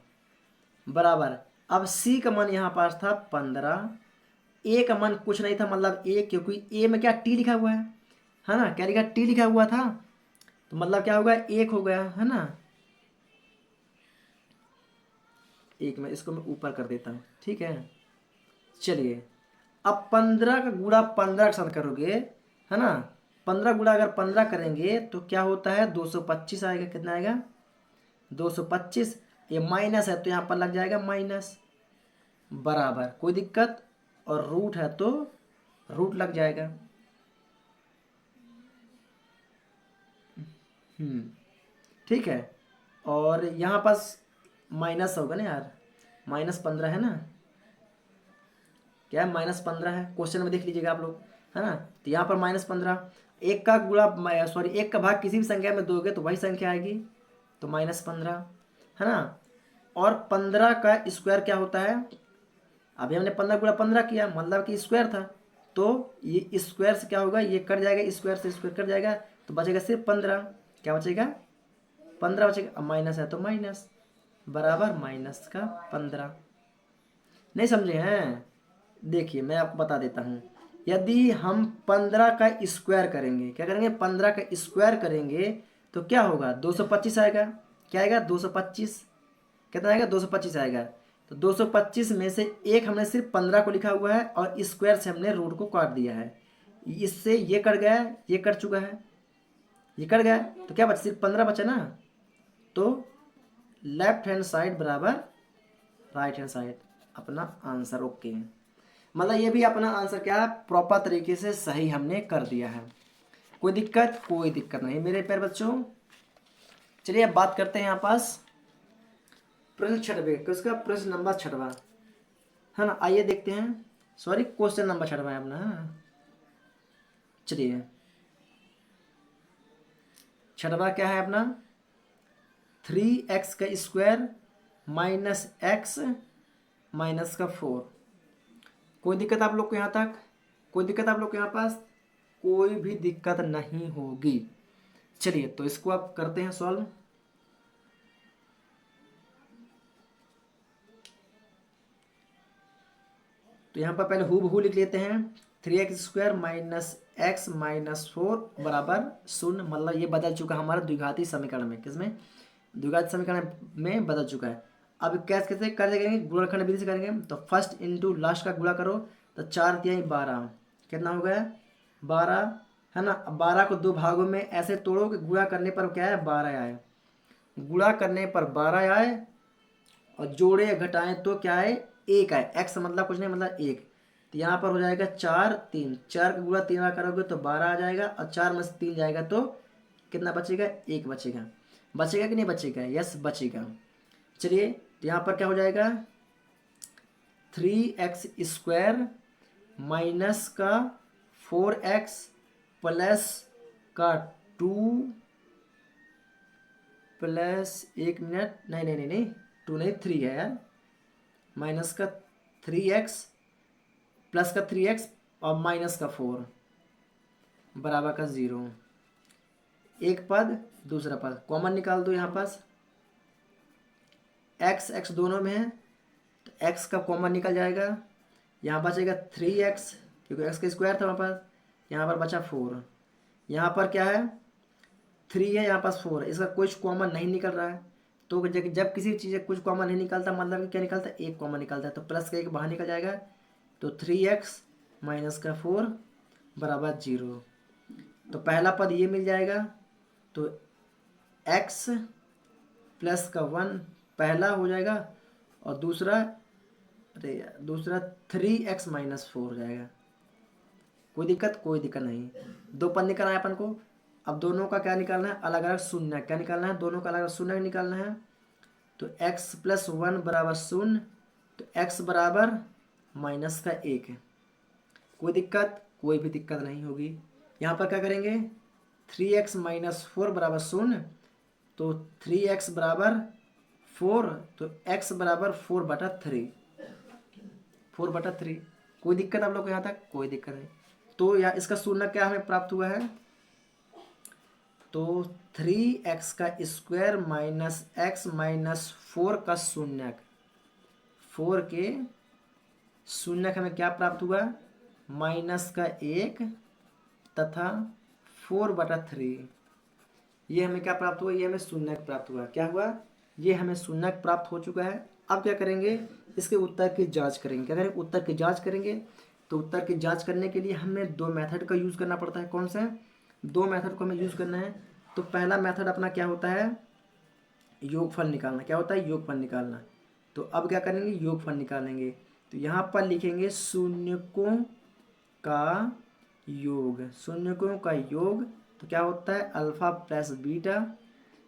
बराबर, अब सी का मान यहाँ पास था 15, ए का मान कुछ नहीं था मतलब ए, क्योंकि ए में क्या टी लिखा हुआ है ना, क्या लिखा, टी लिखा हुआ था, तो मतलब क्या होगा, एक हो गया, है ना। एक में इसको मैं ऊपर कर देता हूँ, ठीक है। चलिए अब 15 का गुणा 15 के साथ करोगे, है ना, 15 गुणा अगर 15 करेंगे तो क्या होता है, 225 आएगा, कितना आएगा, 225। ये माइनस है तो यहाँ पर लग जाएगा माइनस, बराबर, कोई दिक्कत, और रूट है तो रूट लग जाएगा। ठीक है, और यहाँ पास माइनस होगा ना यार, -15 है ना, क्या है, -15 है, क्वेश्चन में देख लीजिएगा आप लोग, है ना। तो यहाँ पर -15, एक का गुणा सॉरी एक का भाग किसी भी संख्या में दोगे तो वही संख्या आएगी, तो -15, है ना। और 15 का स्क्वायर क्या होता है, अभी हमने 15 गुणा 15 किया मतलब कि स्क्वायर था, तो ये स्क्वायर से क्या होगा, ये कट जाएगा, स्क्वायर से स्क्वायर कट जाएगा, तो बचेगा सिर्फ 15, क्या बचेगा, 15 बचेगा, अब माइनस है तो माइनस, बराबर -15। नहीं समझे हैं, देखिए मैं आपको बता देता हूँ। यदि हम 15 का स्क्वायर करेंगे, क्या करेंगे, 15 का स्क्वायर करेंगे तो क्या होगा, 225 आएगा, क्या आएगा, 225, कितना आएगा, 225 आएगा। तो 225 में से एक हमने सिर्फ 15 को लिखा हुआ है और स्क्वायर से हमने रूट को काट दिया है, इससे ये कट गया, ये कट चुका है, ये कट गया, तो क्या बचा, सिर्फ 15 बचा ना। तो लेफ्ट हैंड साइड बराबर राइट हैंड साइड, अपना आंसर ओके है, मतलब ये भी अपना आंसर क्या है, प्रॉपर तरीके से सही हमने कर दिया है। कोई दिक्कत, कोई दिक्कत नहीं मेरे प्यारे बच्चों। चलिए अब बात करते हैं यहाँ पास प्रश्न 6वें, किसका, प्रश्न नंबर 6वां, है ना। आइए देखते हैं, सॉरी क्वेश्चन नंबर 6वां है अपना, चलिए 6वां क्या है अपना, 3x का स्क्वायर माइनस एक्स माइनस का 4। कोई दिक्कत आप लोग को यहाँ तक, कोई दिक्कत आप लोग के यहाँ पास, कोई भी दिक्कत नहीं होगी। चलिए तो इसको आप करते हैं सॉल्व। तो यहाँ पर पहले हूबहू लिख लेते हैं, 3x square minus x minus 4 बराबर 0, मतलब ये बदल चुका हमारा द्विघाती समीकरण में, किसमें, द्विघाती समीकरण में बदल चुका है। अब कैसे कैसे करेंगे, गुणनखंड विधि से करेंगे, तो फर्स्ट इंटू लास्ट का गुणा करो, तो 4 तिहाई 12, कितना हो गया, 12, है ना। अब 12 को दो भागों में ऐसे तोड़ो कि गुणा करने पर क्या है, 12 आए, गुणा करने पर 12 आए, और जोड़े या घटाएं तो क्या है, एक आए, एक्स मतलब कुछ नहीं मतलब एक, तो यहाँ पर हो जाएगा 4 3, 4 का गुणा 3 बार करोगे तो 12 आ जाएगा, और 4 में से 3 जाएगा तो कितना बचेगा, एक बचेगा, बचेगा कि नहीं बचेगा, यस बचेगा। चलिए तो यहाँ पर क्या हो जाएगा, 3x स्क्वायर माइनस का 4x प्लस का 2 प्लस, एक मिनट, नहीं नहीं नहीं नहीं, 2 नहीं 3 है यार, माइनस का 3x प्लस का 3x और माइनस का 4, बराबर का 0। एक पद दूसरा पद कॉमन निकाल दो, यहाँ पास एक्स एक्स दोनों में है तो एक्स का कॉमन निकल जाएगा। यहाँ बचेगा 3x क्योंकि एक्स का स्क्वायर था वहाँ पर। यहाँ पर बचा 4। यहाँ पर क्या है 3 है, यहाँ पास 4 है, इसका कुछ कॉमन नहीं निकल रहा है। तो जब किसी चीज़ का कुछ कॉमन नहीं निकलता मतलब कि क्या निकलता है, एक कॉमन निकलता है। तो प्लस का एक बाहर निकल जाएगा तो 3x माइनस का 4 बराबर 0। तो पहला पद ये मिल जाएगा तो x प्लस का 1 पहला हो जाएगा और दूसरा 3x माइनस 4 हो जाएगा। कोई दिक्कत नहीं। दो पद निकलना है अपन को। अब दोनों का क्या निकालना है, अलग अलग शून्य। क्या निकालना है, दोनों का अलग अलग शून्य निकालना है। तो x प्लस 1 बराबर 0, तो x बराबर माइनस का 1 है। कोई भी दिक्कत नहीं होगी। यहाँ पर क्या करेंगे 3x माइनस 4 बराबर 0, तो 3x बराबर 4, तो x बराबर 4/3। कोई दिक्कत आप लोग को यहाँ तक, कोई दिक्कत नहीं। तो यहाँ इसका शून्य क्या हमें प्राप्त हुआ है, तो 3x का स्क्वायर माइनस x माइनस 4 का शून्यक, 4 के शून्यक हमें क्या प्राप्त हुआ, माइनस का 1 तथा 4/3। ये हमें क्या प्राप्त हुआ, ये हमें शून्यक प्राप्त हुआ। क्या हुआ, ये हमें शून्यक प्राप्त हो चुका है। अब क्या करेंगे, इसके उत्तर की जांच करेंगे। क्या करेंगे, उत्तर की जांच करेंगे। तो उत्तर की जांच करने के लिए हमें दो मेथड का यूज़ करना पड़ता है। कौन से दो मेथड को हमें यूज़ करना है। तो पहला मेथड अपना क्या होता है, योगफल निकालना। क्या होता है, योगफल निकालना। तो अब क्या करेंगे, योगफल निकालेंगे। तो यहाँ पर लिखेंगे शून्यकों का योग। शून्यकों का योग तो क्या होता है, अल्फा प्लस बीटा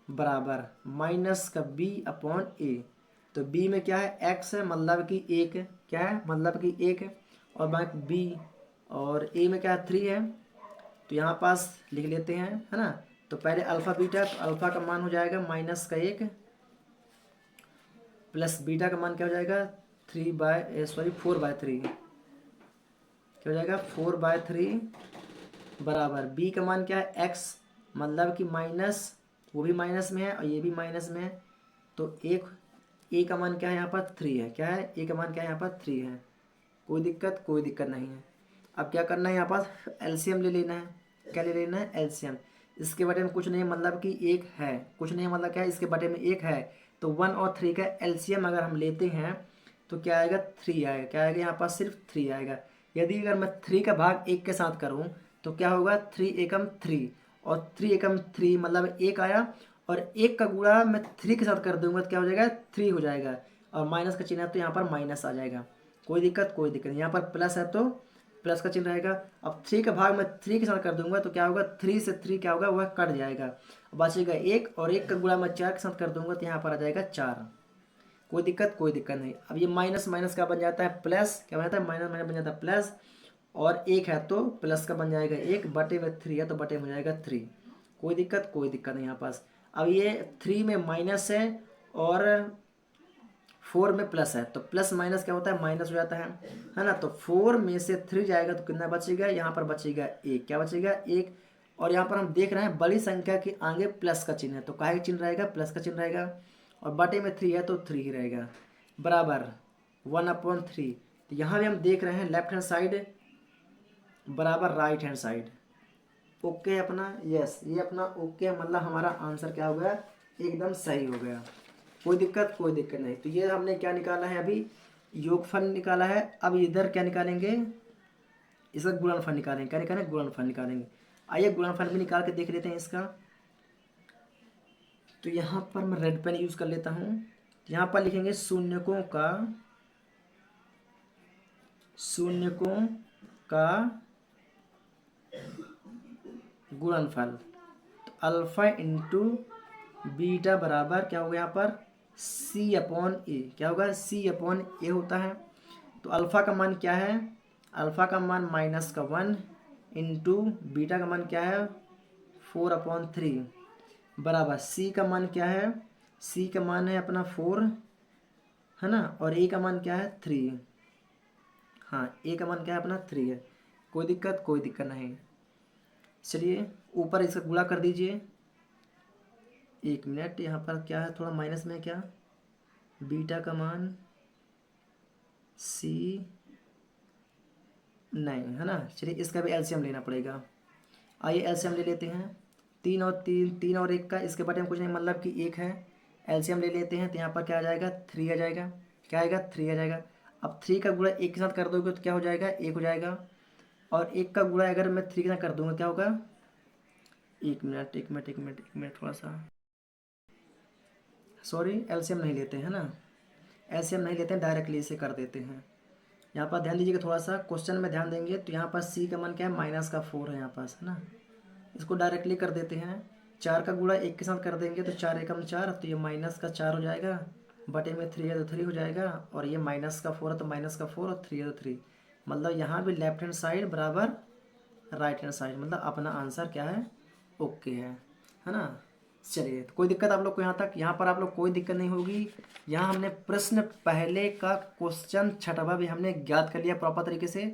बराबर माइनस का b/a। तो b में क्या है, x है मतलब कि 1, क्या है मतलब कि 1 है, और बाकी b और a में क्या है 3 है। तो यहाँ पास लिख लेते हैं, है ना। तो पहले अल्फा बीटा, तो अल्फा का मान हो जाएगा माइनस का 1 प्लस बीटा का मान क्या हो जाएगा 4/3। क्या हो जाएगा 4/3 बराबर b का मान क्या है x मतलब कि माइनस, वो भी माइनस में है और ये भी माइनस में है। तो एक a का मान क्या है यहाँ पर 3 है। क्या है, a का मान क्या है यहाँ पर 3 है। कोई दिक्कत नहीं है। अब क्या करना है, यहाँ पर एलसीएम ले लेना है। क्या ले लेना है, एलसीएम। इसके बटे में कुछ नहीं मतलब कि 1 है, कुछ नहीं मतलब क्या है, इसके बटे में 1 है। तो 1 और 3 का एलसीएम अगर हम लेते हैं तो क्या आएगा 3 आएगा। क्या आएगा, यहाँ पर सिर्फ 3 आएगा। यदि अगर मैं 3 का भाग 1 के साथ करूँ तो क्या होगा 3 एकम 3, और 3 एकम 3 मतलब 1 आया, और 1 का गुणा मैं 3 के साथ कर दूंगा तो क्या हो जाएगा 3 हो जाएगा, और माइनस का चिन्ह है तो यहाँ पर माइनस आ जाएगा। कोई दिक्कत नहीं। यहाँ पर प्लस है तो प्लस का चिन्ह रहेगा। अब 3 का भाग मैं 3 के साथ कर दूंगा तो क्या होगा 3 से 3 क्या होगा, वह कट जाएगा, बचेगा 1, और 1 का गुणा मैं 4 के साथ कर दूंगा तो यहाँ पर आ जाएगा 4। कोई दिक्कत नहीं। अब ये माइनस माइनस का बन जाता है प्लस, क्या बन जाता है, माइनस माइनस बन जाता है प्लस, और 1 है तो प्लस का बन जाएगा 1, बटे में 3 है तो बटे में हो जाएगा 3। कोई दिक्कत नहीं यहाँ पास। अब ये 3 में माइनस है और 4 में प्लस है, तो प्लस माइनस क्या होता है, माइनस हो जाता है ना। तो 4 में से 3 जाएगा तो कितना बचेगा, यहाँ पर बचेगा 1। क्या बचेगा 1, और यहाँ पर हम देख रहे हैं बड़ी संख्या के आगे प्लस का चिन्ह है तो काहे का चिन्ह रहेगा, प्लस का चिन्ह रहेगा, और बटे में 3 है तो 3 ही रहेगा, बराबर 1/3। तो यहाँ भी हम देख रहे हैं लेफ्ट हैंड साइड बराबर राइट हैंड साइड। ओके अपना, यस ये अपना ओके मतलब हमारा आंसर क्या हो गया, एकदम सही हो गया। कोई दिक्कत नहीं। तो ये हमने क्या निकाला है, अभी योगफल निकाला है। अब इधर क्या निकालेंगे, इसका गुणनफल निकालेंगे। क्या निकालेंगे, गुणनफल निकालेंगे। आइए गुणनफल भी निकाल के देख लेते हैं इसका। तो यहाँ पर मैं रेड पेन यूज कर लेता हूँ। यहाँ पर लिखेंगे शून्यकों का गुणनफल। तो अल्फा इंटू बीटा बराबर क्या होगा, यहाँ पर c/a। क्या होगा, c/a होता है। तो अल्फा का मान क्या है, अल्फा का मान माइनस का 1 इंटू बीटा का मान क्या है 4/3 बराबर c का मान क्या है, c का मान है अपना 4 है ना, और a का मान क्या है 3। हाँ a का मान क्या है अपना 3 है। कोई दिक्कत नहीं। चलिए ऊपर इसका गुणा कर दीजिए। 1 मिनट, यहाँ पर क्या है, थोड़ा माइनस में क्या, बीटा का मान C9 है ना। चलिए इसका भी एलसीएम लेना पड़ेगा। आइए एलसीएम ले लेते हैं। 3 और 1 का, इसके बारे में कुछ नहीं, मतलब कि 1 है। एलसीएम ले लेते हैं तो यहाँ पर क्या आ जाएगा, 3 आ जाएगा। क्या आएगा, 3 आ जाएगा। अब 3 का गुणा 1 के साथ कर दोगे तो क्या हो जाएगा, 1 हो जाएगा। और 1 का गुणा अगर मैं 3 के साथ कर दूंगा क्या होगा, 1 मिनट थोड़ा सा, सॉरी एलसीएम नहीं लेते हैं ना, एलसीएम नहीं लेते हैं, डायरेक्टली इसे कर देते हैं। यहाँ पर ध्यान दीजिएगा, थोड़ा सा क्वेश्चन में ध्यान देंगे तो यहाँ पर C का मान क्या है, -4 है यहाँ पास, है ना। इसको डायरेक्टली कर देते हैं। 4 का गुणा 1 के साथ कर देंगे तो 4 एकम 4, तो ये -4 हो जाएगा, बटे में 3 है तो 3 हो जाएगा। और ये -4 है तो -4 और 3 है तो 3। मतलब यहाँ भी लेफ्ट हैंड साइड बराबर राइट हैंड साइड, मतलब अपना आंसर क्या है, ओके है ना। चलिए तो कोई दिक्कत आप लोग को यहाँ तक, यहाँ पर आप लोग कोई दिक्कत नहीं होगी। यहाँ हमने प्रश्न पहले का क्वेश्चन छठवा भी हमने ज्ञात कर लिया प्रॉपर तरीके से।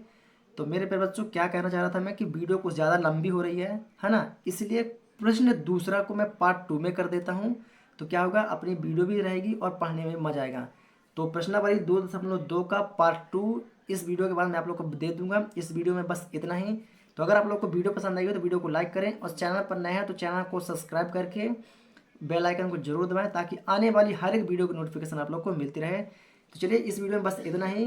तो मेरे प्यारे बच्चों क्या कहना चाह रहा था मैं कि वीडियो कुछ ज़्यादा लंबी हो रही है ना, इसलिए प्रश्न दूसरा को मैं पार्ट 2 में कर देता हूँ। तो क्या होगा, अपनी वीडियो भी रहेगी और पढ़ने में मजा आएगा। तो प्रश्नावली 2.2 का पार्ट 2 इस वीडियो के बाद मैं आप लोग को दे दूंगा। इस वीडियो में बस इतना ही। तो अगर आप लोग को वीडियो पसंद आई हो तो वीडियो को लाइक करें, और चैनल पर नए हैं तो चैनल को सब्सक्राइब करके बेल आइकन को जरूर दबाएं, ताकि आने वाली हर एक वीडियो की नोटिफिकेशन आप लोग को मिलती रहे। तो चलिए इस वीडियो में बस इतना ही,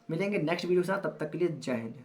मिलेंगे नेक्स्ट वीडियो के साथ, तब तक के लिए जय हिंद।